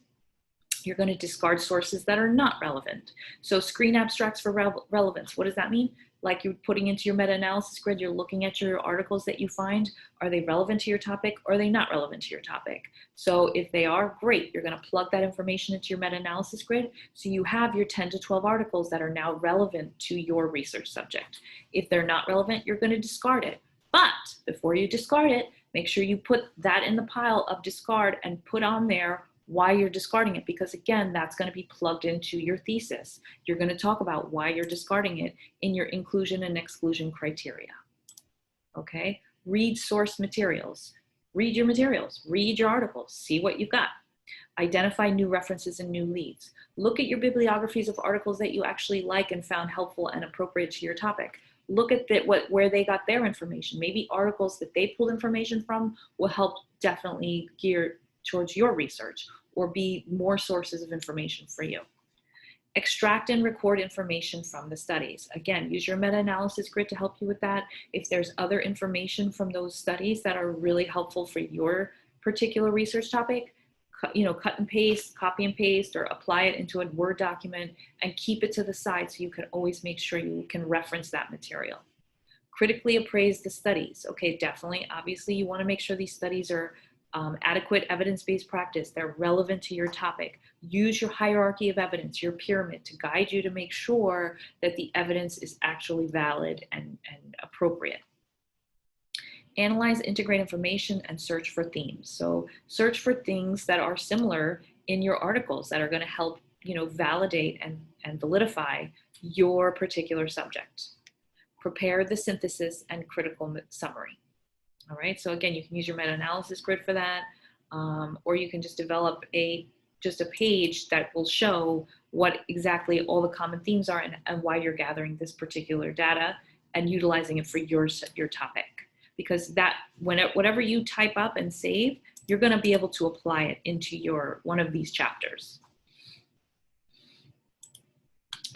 You're going to discard sources that are not relevant. So screen abstracts for relevance, what does that mean? Like you're putting into your meta-analysis grid, you're looking at your articles that you find. Are they relevant to your topic or are they not relevant to your topic? So if they are, great. You're going to plug that information into your meta-analysis grid. So you have your 10 to 12 articles that are now relevant to your research subject. If they're not relevant, you're going to discard it. But before you discard it, make sure you put that in the pile of discard and put on there why you're discarding it, because again, that's going to be plugged into your thesis. You're going to talk about why you're discarding it in your inclusion and exclusion criteria. Okay, read source materials. Read your materials, read your articles, see what you've got. Identify new references and new leads. Look at your bibliographies of articles that you actually like and found helpful and appropriate to your topic. Look at where they got their information. Maybe articles that they pulled information from will help definitely gear towards your research or be more sources of information for you. Extract and record information from the studies. Again, use your meta-analysis grid to help you with that. If there's other information from those studies that are really helpful for your particular research topic, cut and paste, copy and paste, or apply it into a Word document and keep it to the side so you can always make sure you can reference that material. Critically appraise the studies. Okay, definitely, obviously you want to make sure these studies are adequate evidence-based practice. They're relevant to your topic. Use your hierarchy of evidence, your pyramid, to guide you to make sure that the evidence is actually valid and appropriate. Analyze, integrate information, and search for themes. So search for things that are similar in your articles that are going to help, validate and validify your particular subject. Prepare the synthesis and critical summary. All right, so again, you can use your meta-analysis grid for that, or you can just develop just a page that will show what exactly all the common themes are and why you're gathering this particular data and utilizing it for your topic. Because whatever you type up and save, you're going to be able to apply it into one of these chapters.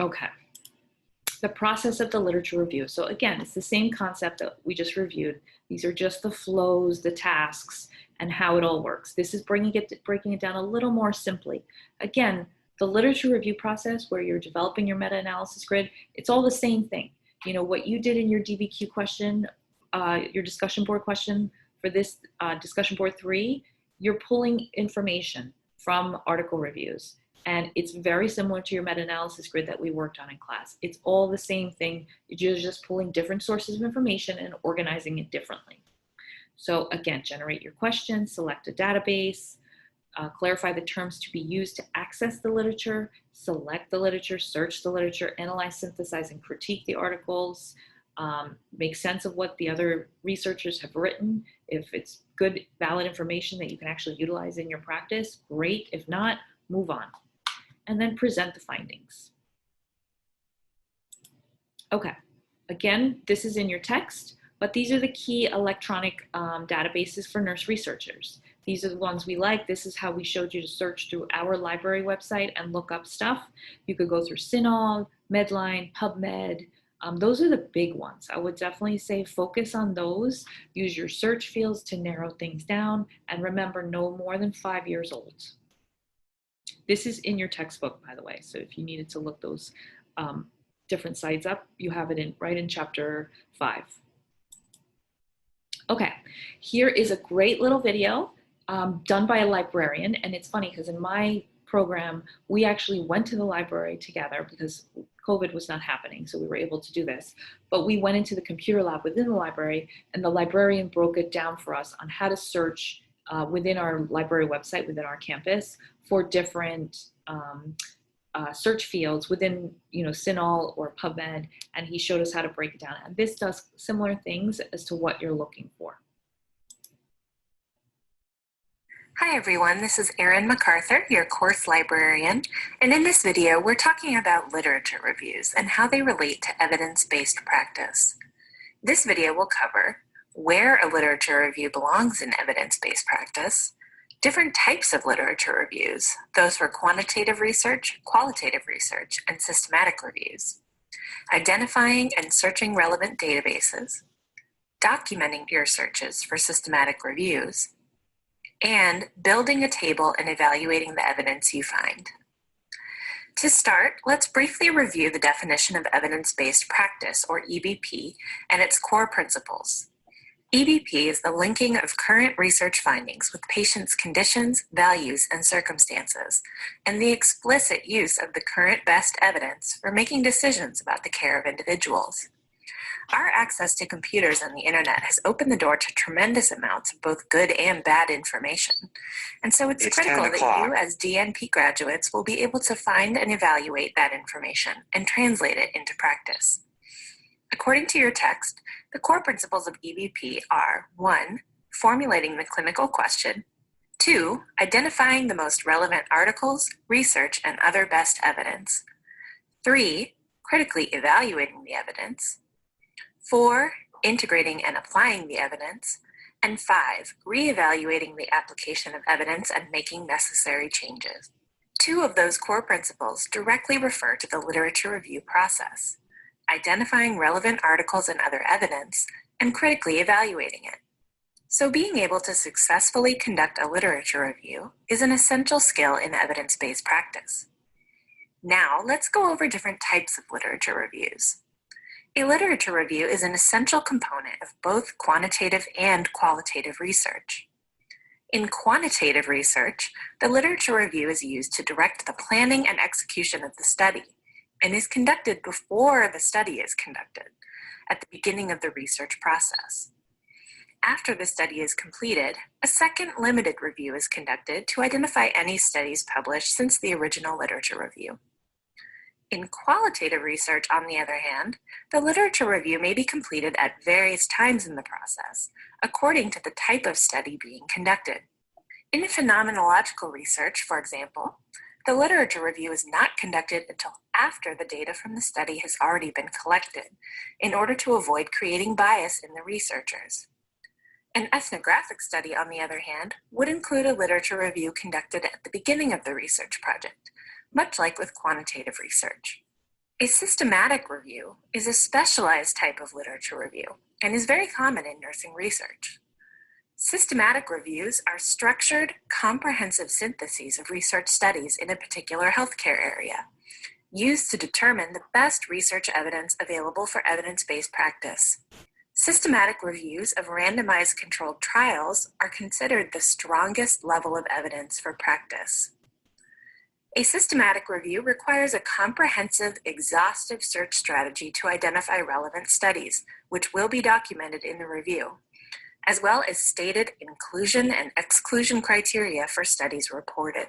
Okay. The process of the literature review. So again, it's the same concept that we just reviewed. These are just the flows, the tasks, and how it all works. This is breaking it down a little more simply. Again, the literature review process where you're developing your meta-analysis grid, it's all the same thing. You know, what you did in your DBQ question, your discussion board question for this discussion board 3, you're pulling information from article reviews. And it's very similar to your meta-analysis grid that we worked on in class. It's all the same thing. You're just pulling different sources of information and organizing it differently. So again, generate your question, select a database, clarify the terms to be used to access the literature, select the literature, search the literature, analyze, synthesize, and critique the articles, make sense of what the other researchers have written. If it's good, valid information that you can actually utilize in your practice, great. If not, move on. And then present the findings. Okay, again, this is in your text, but these are the key electronic databases for nurse researchers. These are the ones we like. This is how we showed you to search through our library website and look up stuff. You could go through CINAHL, Medline, PubMed. Those are the big ones. I would definitely say focus on those. Use your search fields to narrow things down, and remember, no more than 5 years old. This is in your textbook, by the way. So if you needed to look those different sites up, you have it right in chapter 5. Okay, here is a great little video done by a librarian. And it's funny because in my program, we actually went to the library together because COVID was not happening. So we were able to do this. But we went into the computer lab within the library, and the librarian broke it down for us on how to search within our library website, within our campus, for different search fields within, you know, CINAHL or PubMed, and he showed us how to break it down. And this does similar things as to what you're looking for. Hi everyone, this is Erin MacArthur, your course librarian, and in this video we're talking about literature reviews and how they relate to evidence-based practice. This video will cover where a literature review belongs in evidence-based practice, different types of literature reviews, those for quantitative research, qualitative research, and systematic reviews, identifying and searching relevant databases, documenting your searches for systematic reviews, and building a table and evaluating the evidence you find. To start, let's briefly review the definition of evidence-based practice, or EBP, and its core principles. EBP is the linking of current research findings with patients' conditions, values, and circumstances, and the explicit use of the current best evidence for making decisions about the care of individuals. Our access to computers and the internet has opened the door to tremendous amounts of both good and bad information. And so it's critical that you as DNP graduates will be able to find and evaluate that information and translate it into practice. According to your text, the core principles of EBP are 1. Formulating the clinical question, 2. Identifying the most relevant articles, research, and other best evidence, 3. Critically evaluating the evidence, 4. Integrating and applying the evidence, and 5. Reevaluating the application of evidence and making necessary changes. 2 of those core principles directly refer to the literature review process: identifying relevant articles and other evidence, and critically evaluating it. So being able to successfully conduct a literature review is an essential skill in evidence-based practice. Now, let's go over different types of literature reviews. A literature review is an essential component of both quantitative and qualitative research. In quantitative research, the literature review is used to direct the planning and execution of the study, and is conducted before the study is conducted, at the beginning of the research process. After the study is completed, a second limited review is conducted to identify any studies published since the original literature review. In qualitative research, on the other hand, the literature review may be completed at various times in the process, according to the type of study being conducted. In phenomenological research, for example, the literature review is not conducted until after the data from the study has already been collected, in order to avoid creating bias in the researchers. An ethnographic study, on the other hand, would include a literature review conducted at the beginning of the research project, much like with quantitative research. A systematic review is a specialized type of literature review and is very common in nursing research. Systematic reviews are structured, comprehensive syntheses of research studies in a particular healthcare area, used to determine the best research evidence available for evidence-based practice. Systematic reviews of randomized controlled trials are considered the strongest level of evidence for practice. A systematic review requires a comprehensive, exhaustive search strategy to identify relevant studies, which will be documented in the review, as well as stated inclusion and exclusion criteria for studies reported.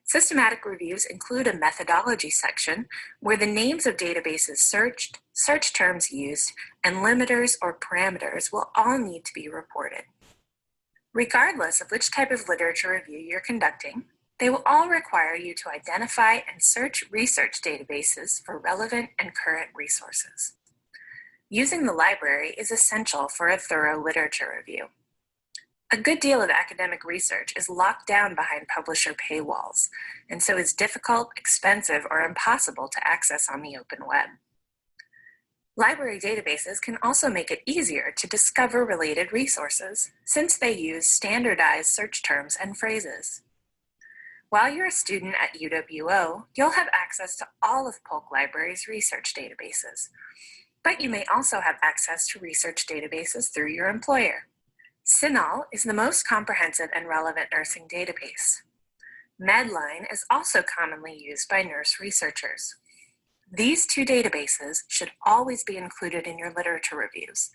Systematic reviews include a methodology section where the names of databases searched, search terms used, and limiters or parameters will all need to be reported. Regardless of which type of literature review you're conducting, they will all require you to identify and search research databases for relevant and current resources. Using the library is essential for a thorough literature review. A good deal of academic research is locked down behind publisher paywalls, and so is difficult, expensive, or impossible to access on the open web. Library databases can also make it easier to discover related resources, since they use standardized search terms and phrases. While you're a student at UWO, you'll have access to all of Polk Library's research databases, but you may also have access to research databases through your employer. CINAHL is the most comprehensive and relevant nursing database. Medline is also commonly used by nurse researchers. These two databases should always be included in your literature reviews,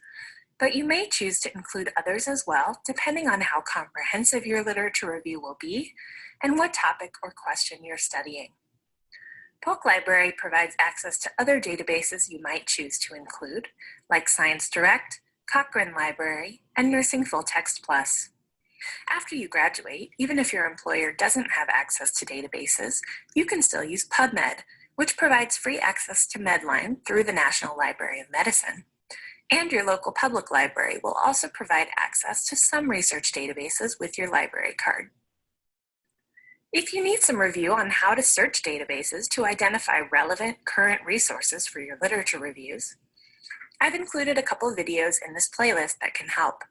but you may choose to include others as well, depending on how comprehensive your literature review will be and what topic or question you're studying. Polk Library provides access to other databases you might choose to include, like ScienceDirect, Cochrane Library, and Nursing Full Text Plus. After you graduate, even if your employer doesn't have access to databases, you can still use PubMed, which provides free access to Medline through the National Library of Medicine. And your local public library will also provide access to some research databases with your library card. If you need some review on how to search databases to identify relevant current resources for your literature reviews, I've included a couple of videos in this playlist that can help.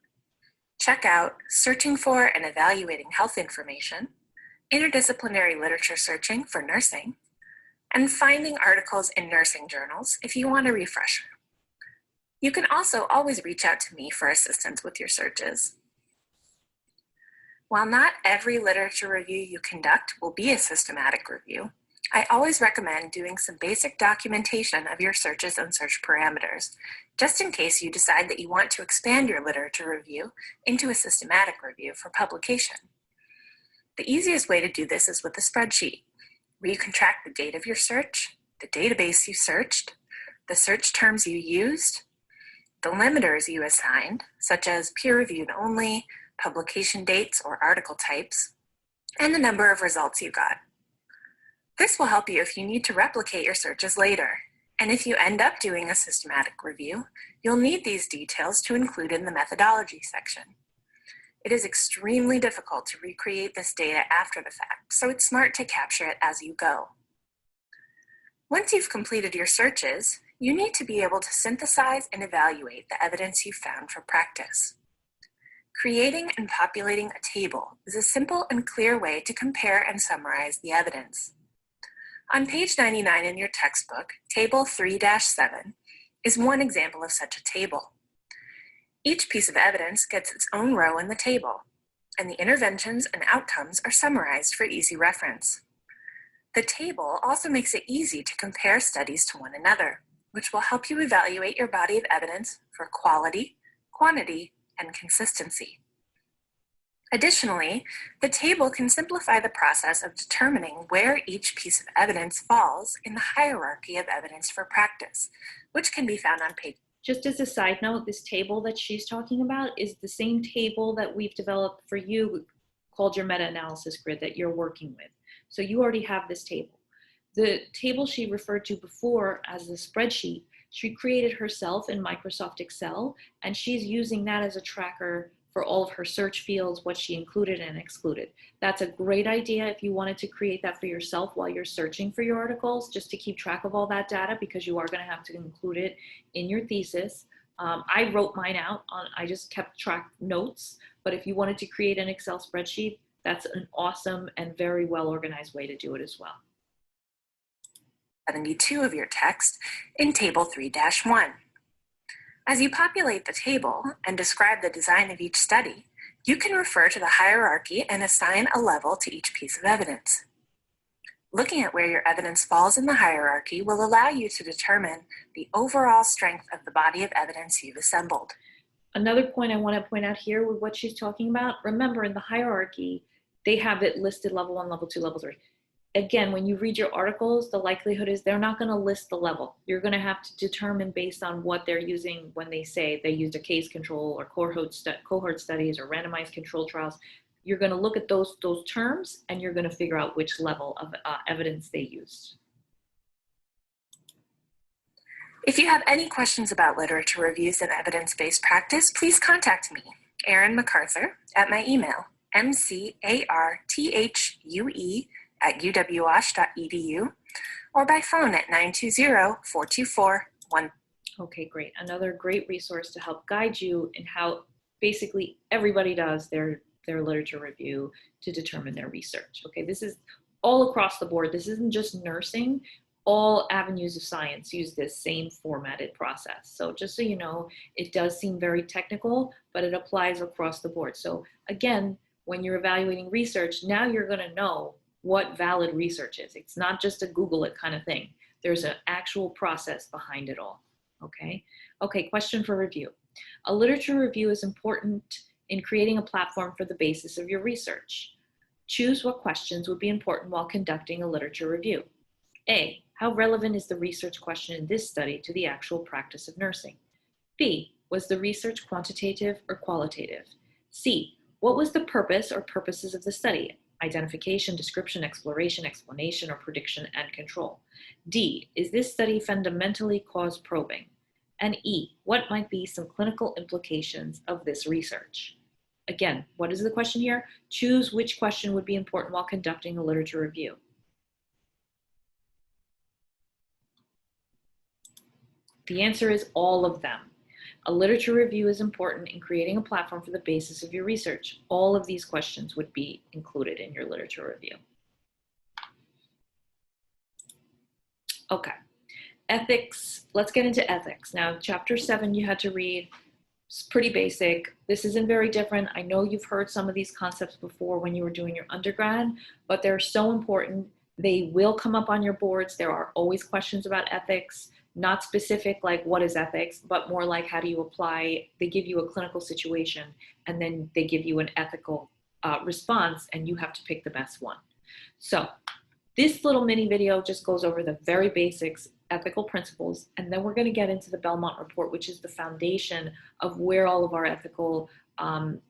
Check out Searching for and Evaluating Health Information, Interdisciplinary Literature Searching for Nursing, and Finding Articles in Nursing Journals if you want a refresher. You can also always reach out to me for assistance with your searches. While not every literature review you conduct will be a systematic review, I always recommend doing some basic documentation of your searches and search parameters, just in case you decide that you want to expand your literature review into a systematic review for publication. The easiest way to do this is with a spreadsheet, where you can track the date of your search, the database you searched, the search terms you used, the limiters you assigned, such as peer-reviewed only, publication dates, or article types, and the number of results you got. This will help you if you need to replicate your searches later, and if you end up doing a systematic review, you'll need these details to include in the methodology section. It is extremely difficult to recreate this data after the fact, so it's smart to capture it as you go. Once you've completed your searches, you need to be able to synthesize and evaluate the evidence you've found for practice. Creating and populating a table is a simple and clear way to compare and summarize the evidence. On page 99 in your textbook, Table 3-7 is one example of such a table. Each piece of evidence gets its own row in the table, and the interventions and outcomes are summarized for easy reference. The table also makes it easy to compare studies to one another, which will help you evaluate your body of evidence for quality, quantity, and consistency. Additionally, the table can simplify the process of determining where each piece of evidence falls in the hierarchy of evidence for practice, which can be found on page. Just as a side note, this table that she's talking about is the same table that we've developed for you called your meta-analysis grid that you're working with. So you already have this table. The table she referred to before as a spreadsheet, she created herself in Microsoft Excel, and she's using that as a tracker for all of her search fields, what she included and excluded. That's a great idea if you wanted to create that for yourself while you're searching for your articles, just to keep track of all that data, because you are going to have to include it in your thesis. I wrote mine out I just kept track notes, but if you wanted to create an Excel spreadsheet, that's an awesome and very well organized way to do it as well. 72 of your text in Table 3-1. As you populate the table and describe the design of each study, you can refer to the hierarchy and assign a level to each piece of evidence. Looking at where your evidence falls in the hierarchy will allow you to determine the overall strength of the body of evidence you've assembled. Another point I want to point out here with what she's talking about, remember in the hierarchy, they have it listed level 1, level 2, level 3. Again, when you read your articles, the likelihood is they're not going to list the level. You're going to have to determine based on what they're using when they say they used a case control or cohort studies or randomized control trials. You're going to look at those terms and you're going to figure out which level of evidence they used. If you have any questions about literature reviews and evidence-based practice, please contact me, Erin MacArthur, at my email, mcarthue@uwwash.edu, or by phone at 920-424-1. Okay, great. Another great resource to help guide you in how basically everybody does their literature review to determine their research. Okay, this is all across the board. This isn't just nursing. All avenues of science use this same formatted process. So just so you know, it does seem very technical, but it applies across the board. So again, when you're evaluating research, now you're going to know what valid research is. It's not just a Google it kind of thing. There's an actual process behind it all. Okay, question for review. A literature review is important in creating a platform for the basis of your research. Choose what questions would be important while conducting a literature review. A, how relevant is the research question in this study to the actual practice of nursing? B, was the research quantitative or qualitative? C, what was the purpose or purposes of the study? Identification, description, exploration, explanation, or prediction and control. D, is this study fundamentally cause probing? And E, what might be some clinical implications of this research? Again, what is the question here? Choose which question would be important while conducting a literature review. The answer is all of them. A literature review is important in creating a platform for the basis of your research. All of these questions would be included in your literature review. Okay, ethics. Let's get into ethics. Now, chapter 7 you had to read. It's pretty basic. This isn't very different. I know you've heard some of these concepts before when you were doing your undergrad, but they're so important. They will come up on your boards. There are always questions about ethics. Not specific like what is ethics, but more like how do you apply. They give you a clinical situation and then they give you an ethical response and you have to pick the best one. So this little mini video just goes over the very basics, ethical principles, and then we're going to get into the Belmont Report, which is the foundation of where all of our ethical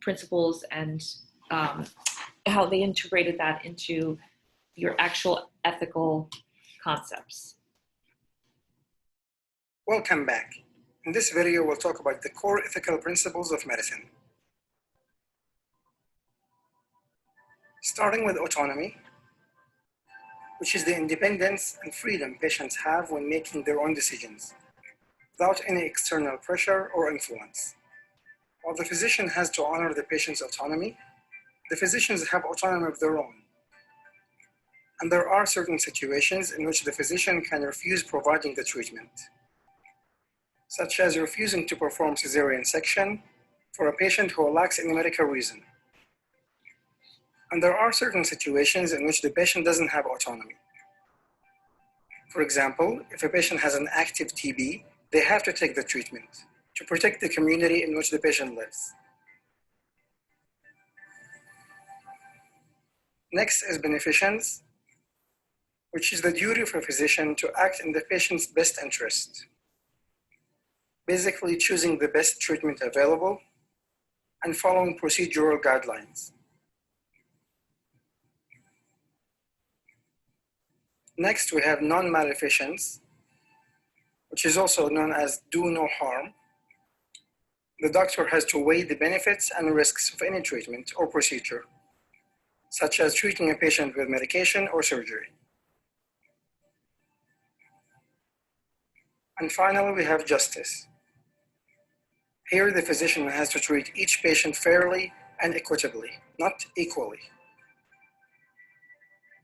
principles and how they integrated that into your actual ethical concepts. Welcome back. In this video, we'll talk about the core ethical principles of medicine. Starting with autonomy, which is the independence and freedom patients have when making their own decisions, without any external pressure or influence. While the physician has to honor the patient's autonomy, the physicians have autonomy of their own. And there are certain situations in which the physician can refuse providing the treatment, such as refusing to perform cesarean section for a patient who lacks any medical reason. And there are certain situations in which the patient doesn't have autonomy. For example, if a patient has an active TB, they have to take the treatment to protect the community in which the patient lives. Next is beneficence, which is the duty of a physician to act in the patient's best interest, basically choosing the best treatment available and following procedural guidelines. Next, we have non-maleficence, which is also known as do no harm. The doctor has to weigh the benefits and risks of any treatment or procedure, such as treating a patient with medication or surgery. And finally, we have justice. Here, the physician has to treat each patient fairly and equitably, not equally.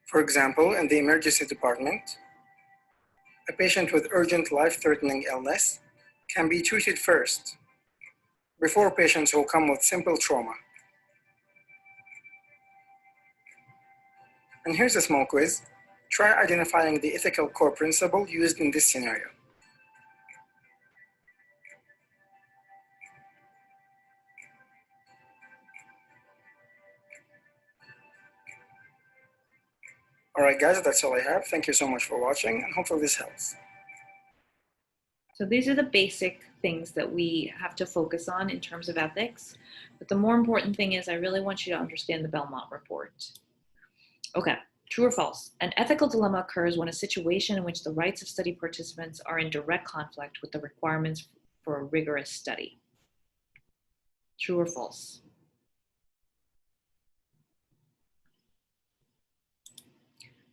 For example, in the emergency department, a patient with urgent life-threatening illness can be treated first, before patients who come with simple trauma. And here's a small quiz. Try identifying the ethical core principle used in this scenario. All right, guys, that's all I have. Thank you so much for watching, and hopefully this helps. So these are the basic things that we have to focus on in terms of ethics. But the more important thing is I really want you to understand the Belmont Report. Okay, true or false? An ethical dilemma occurs when a situation in which the rights of study participants are in direct conflict with the requirements for a rigorous study. True or false?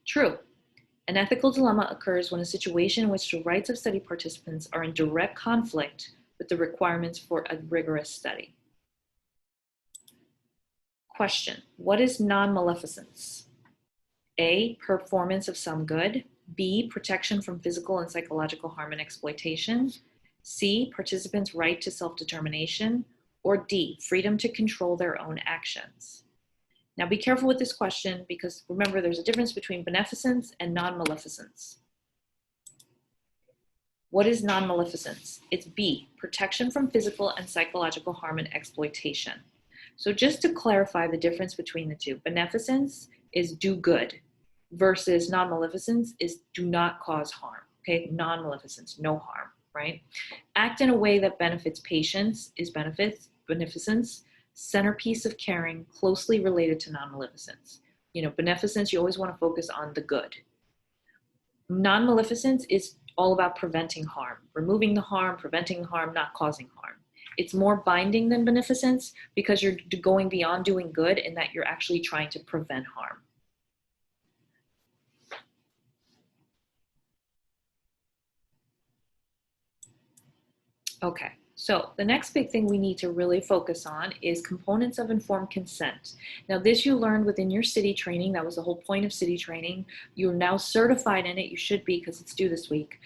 True. An ethical dilemma occurs when a situation in which the rights of study participants are in direct conflict with the requirements for a rigorous study. Question: what is non-maleficence? A, performance of some good. B, protection from physical and psychological harm and exploitation. C, participants' right to self-determination. Or D, freedom to control their own actions. Now be careful with this question because remember there's a difference between beneficence and non-maleficence. What is non-maleficence? It's B, protection from physical and psychological harm and exploitation. So just to clarify the difference between the two, beneficence is do good versus non-maleficence is do not cause harm, okay? Non-maleficence, no harm, right? Act in a way that benefits patients is beneficence. Centerpiece of caring, closely related to non-maleficence. You know, beneficence, you always want to focus on the good. Non-maleficence is all about preventing harm, removing the harm, preventing harm, not causing harm. It's more binding than beneficence because you're going beyond doing good in that you're actually trying to prevent harm. Okay. So the next big thing we need to really focus on is components of informed consent. Now this you learned within your city training. That was the whole point of city training. You're now certified in it. You should be because it's due this week.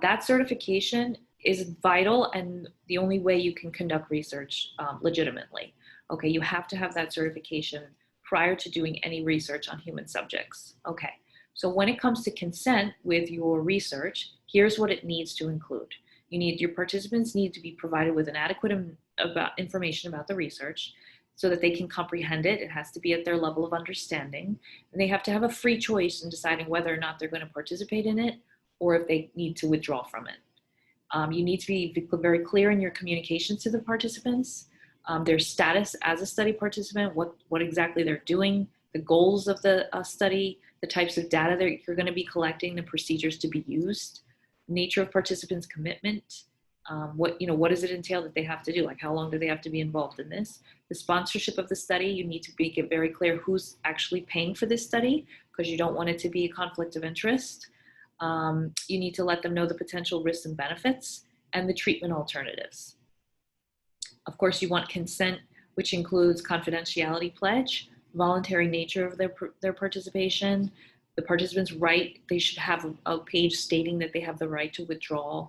That certification is vital and the only way you can conduct research legitimately. Okay, you have to have that certification prior to doing any research on human subjects. Okay, so when it comes to consent with your research, here's what it needs to include. Your participants need to be provided with an adequate information about the research so that they can comprehend it. It has to be at their level of understanding. And they have to have a free choice in deciding whether or not they're going to participate in it or if they need to withdraw from it. You need to be very clear in your communications to the participants, their status as a study participant, what exactly they're doing, the goals of the study, the types of data that you're going to be collecting, the procedures to be used, nature of participants' commitment, what does it entail that they have to do? Like how long do they have to be involved in this? The sponsorship of the study, you need to make it very clear who's actually paying for this study because you don't want it to be a conflict of interest. You need to let them know the potential risks and benefits and the treatment alternatives. Of course, you want consent, which includes confidentiality pledge, voluntary nature of their participation, the participants' right, they should have a page stating that they have the right to withdraw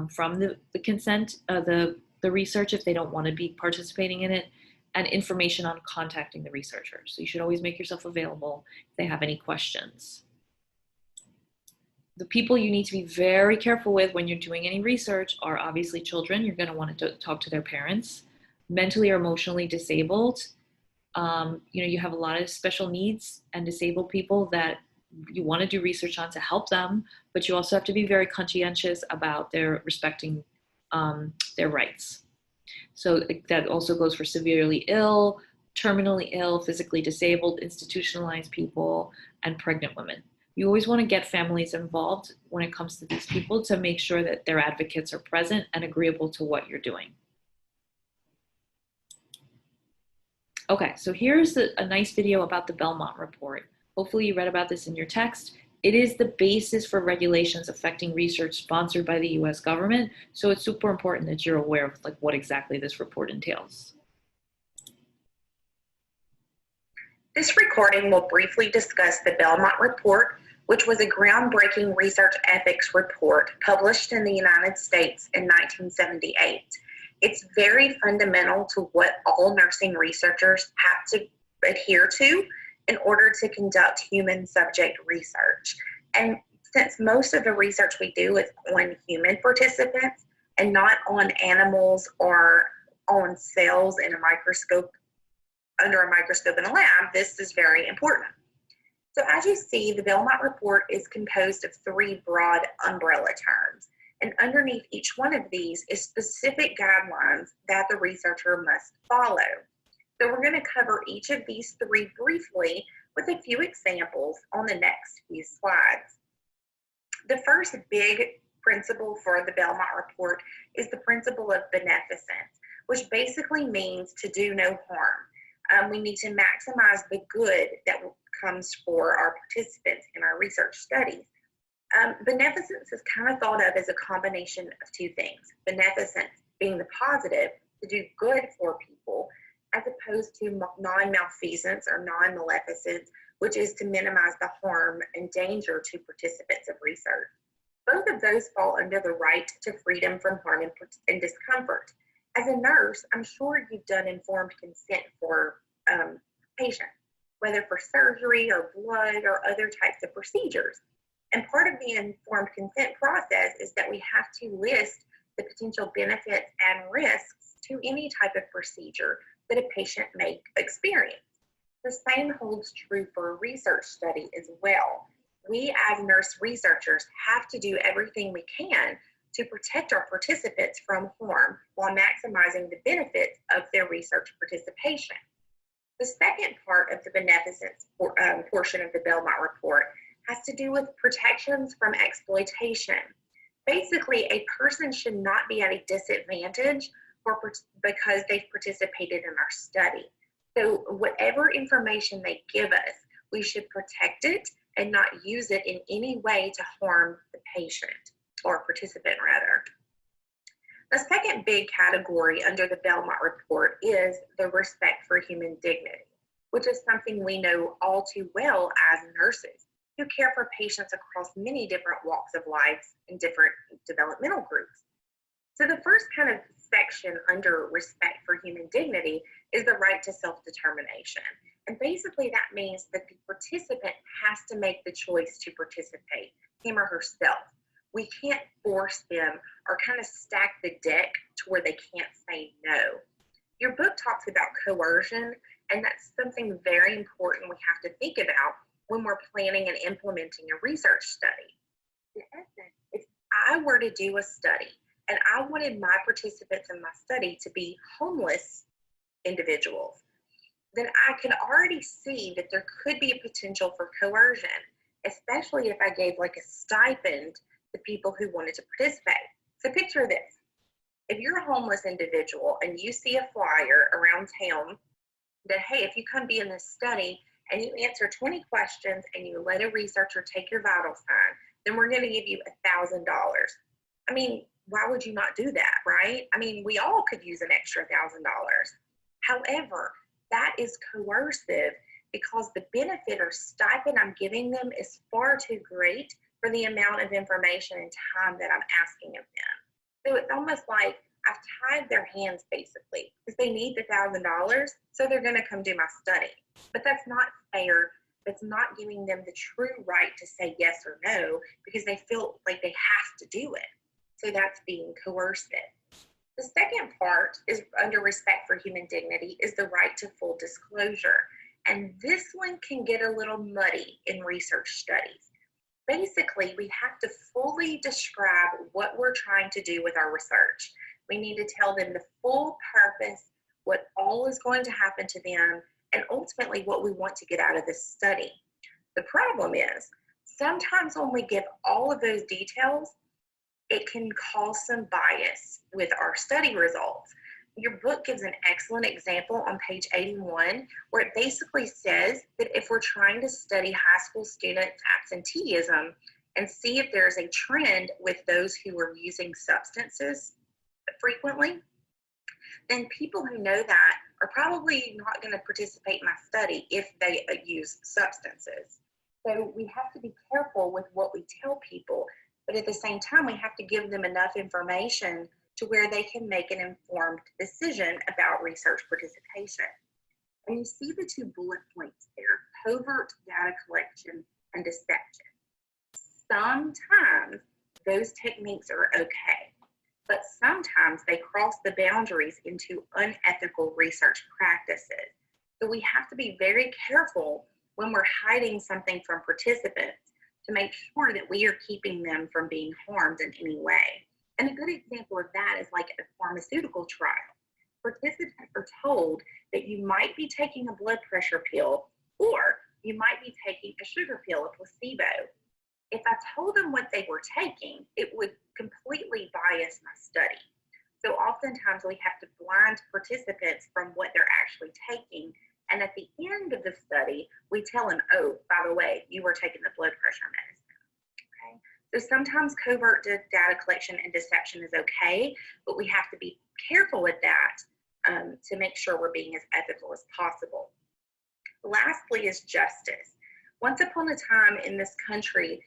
from the consent, the research if they don't want to be participating in it, and information on contacting the researcher. So you should always make yourself available if they have any questions. The people you need to be very careful with when you're doing any research are obviously children. You're going to want to talk to their parents. Mentally or emotionally disabled. You have a lot of special needs and disabled people that you want to do research on to help them, but you also have to be very conscientious about their respecting their rights. So that also goes for severely ill, terminally ill, physically disabled, institutionalized people, and pregnant women. You always want to get families involved when it comes to these people to make sure that their advocates are present and agreeable to what you're doing. Okay, so here's a nice video about the Belmont Report. Hopefully you read about this in your text. It is the basis for regulations affecting research sponsored by the US government, so it's super important that you're aware of like what exactly this report entails. This recording will briefly discuss the Belmont Report, which was a groundbreaking research ethics report published in the United States in 1978. It's very fundamental to what all nursing researchers have to adhere to in order to conduct human subject research. And since most of the research we do is on human participants and not on animals or on cells in a microscope, under a microscope in a lab, this is very important. So as you see, the Belmont Report is composed of 3 broad umbrella terms. And underneath each one of these is specific guidelines that the researcher must follow. So we're going to cover each of these 3 briefly with a few examples on the next few slides. The first big principle for the Belmont Report is the principle of beneficence, which basically means to do no harm. We need to maximize the good that comes for our participants in our research studies. Beneficence is kind of thought of as a combination of 2 things. Beneficence being the positive, to do good for people, as opposed to non-malfeasance or non-maleficence, which is to minimize the harm and danger to participants of research. Both of those fall under the right to freedom from harm and discomfort. As a nurse, I'm sure you've done informed consent for patients, whether for surgery or blood or other types of procedures. And part of the informed consent process is that we have to list the potential benefits and risks to any type of procedure that a patient may experience. The same holds true for a research study as well. We as nurse researchers have to do everything we can to protect our participants from harm while maximizing the benefits of their research participation. The second part of the beneficence portion of the Belmont Report has to do with protections from exploitation. Basically, a person should not be at a disadvantage because they've participated in our study. So whatever information they give us, we should protect it and not use it in any way to harm the patient or participant rather. The second big category under the Belmont Report is the respect for human dignity, which is something we know all too well as nurses who care for patients across many different walks of life and different developmental groups. So the first kind of section under respect for human dignity is the right to self-determination. And basically that means that the participant has to make the choice to participate, him or herself. We can't force them or kind of stack the deck to where they can't say no. Your book talks about coercion, and that's something very important we have to think about when we're planning and implementing a research study. In essence, if I were to do a study and I wanted my participants in my study to be homeless individuals, then I can already see that there could be a potential for coercion, especially if I gave like a stipend to people who wanted to participate. So picture this. If you're a homeless individual and you see a flyer around town that, hey, if you come be in this study and you answer 20 questions and you let a researcher take your vital sign, then we're going to give you $1,000. I mean, why would you not do that, right? I mean, we all could use an extra $1,000. However, that is coercive because the benefit or stipend I'm giving them is far too great for the amount of information and time that I'm asking of them. So it's almost like I've tied their hands basically because they need the $1,000, so they're going to come do my study. But that's not fair. That's not giving them the true right to say yes or no because they feel like they have to do it. So that's being coercive. The second part is under respect for human dignity is the right to full disclosure. And this one can get a little muddy in research studies. Basically, we have to fully describe what we're trying to do with our research. We need to tell them the full purpose, what all is going to happen to them, and ultimately what we want to get out of this study. The problem is, sometimes when we give all of those details, it can cause some bias with our study results. Your book gives an excellent example on page 81, where it basically says that if we're trying to study high school student absenteeism and see if there's a trend with those who are using substances frequently, then people who know that are probably not going to participate in my study if they use substances. So we have to be careful with what we tell people, but at the same time, we have to give them enough information to where they can make an informed decision about research participation. And you see the two bullet points there, covert data collection and deception. Sometimes those techniques are okay, but sometimes they cross the boundaries into unethical research practices. So we have to be very careful when we're hiding something from participants to make sure that we are keeping them from being harmed in any way. And a good example of that is like a pharmaceutical trial. Participants are told that you might be taking a blood pressure pill or you might be taking a sugar pill, a placebo. If I told them what they were taking, it would completely bias my study. So oftentimes we have to blind participants from what they're actually taking. And at the end of the study, we tell them, oh, by the way, you were taking the blood pressure medicine. Okay? So sometimes covert data collection and deception is okay, but we have to be careful with that to make sure we're being as ethical as possible. Lastly is justice. Once upon a time in this country,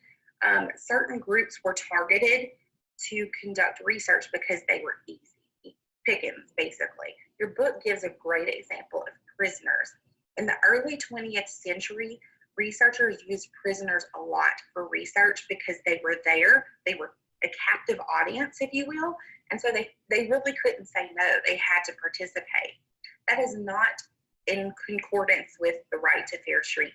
certain groups were targeted to conduct research because they were easy pickings, basically. Your book gives a great example of prisoners. In the early 20th century, researchers used prisoners a lot for research because they were there. They were a captive audience, if you will, and so they really couldn't say no. They had to participate. That is not in concordance with the right to fair treatment.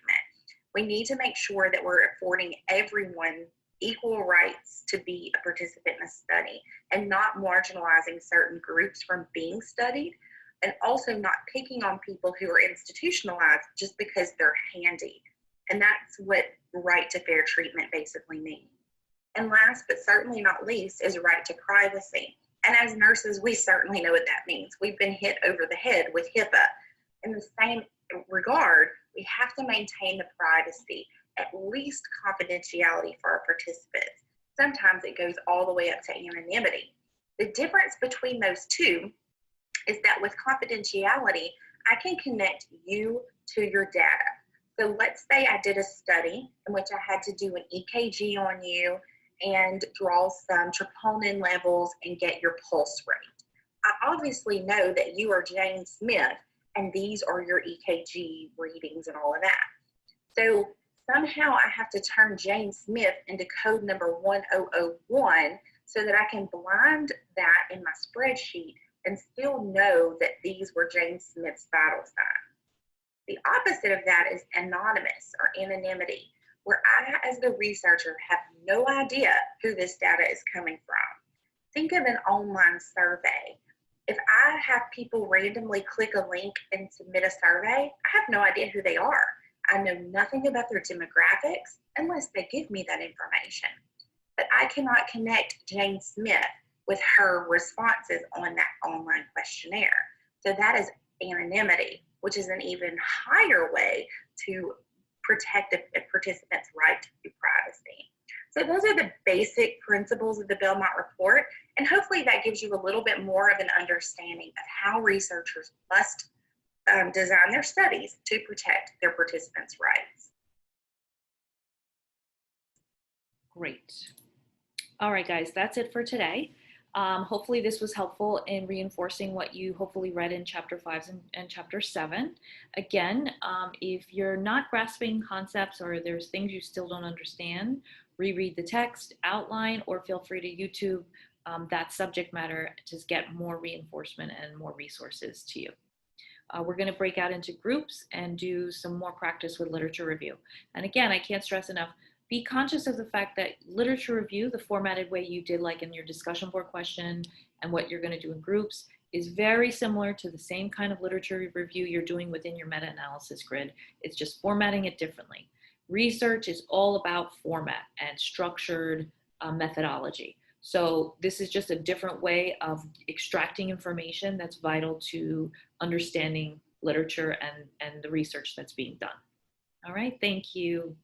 We need to make sure that we're affording everyone equal rights to be a participant in a study and not marginalizing certain groups from being studied, and also not picking on people who are institutionalized just because they're handy. And that's what right to fair treatment basically means. And last but certainly not least is right to privacy. And as nurses, we certainly know what that means. We've been hit over the head with HIPAA. In the same regard, we have to maintain the privacy, at least confidentiality for our participants. Sometimes it goes all the way up to anonymity. The difference between those two is that with confidentiality, I can connect you to your data. So let's say I did a study in which I had to do an EKG on you and draw some troponin levels and get your pulse rate. I obviously know that you are Jane Smith and these are your EKG readings and all of that. So somehow I have to turn Jane Smith into code number 1001 so that I can blind that in my spreadsheet and still know that these were Jane Smith's vital signs. The opposite of that is anonymous or anonymity, where I, as the researcher, have no idea who this data is coming from. Think of an online survey. If I have people randomly click a link and submit a survey, I have no idea who they are. I know nothing about their demographics unless they give me that information. But I cannot connect Jane Smith with her responses on that online questionnaire. So that is anonymity, which is an even higher way to protect a participant's right to privacy. So those are the basic principles of the Belmont Report, and hopefully that gives you a little bit more of an understanding of how researchers must design their studies to protect their participants' rights. Great. All right, guys, that's it for today. Hopefully this was helpful in reinforcing what you hopefully read in chapter 5 and chapter 7. Again, if you're not grasping concepts or there's things you still don't understand, reread the text, outline, or feel free to YouTube that subject matter to get more reinforcement and more resources to you. We're going to break out into groups and do some more practice with literature review. And again, I can't stress enough, be conscious of the fact that literature review, the formatted way you did like in your discussion board question and what you're going to do in groups, is very similar to the same kind of literature review you're doing within your meta-analysis grid. It's just formatting it differently. Research is all about format and structured methodology. So this is just a different way of extracting information that's vital to understanding literature and the research that's being done. All right, thank you.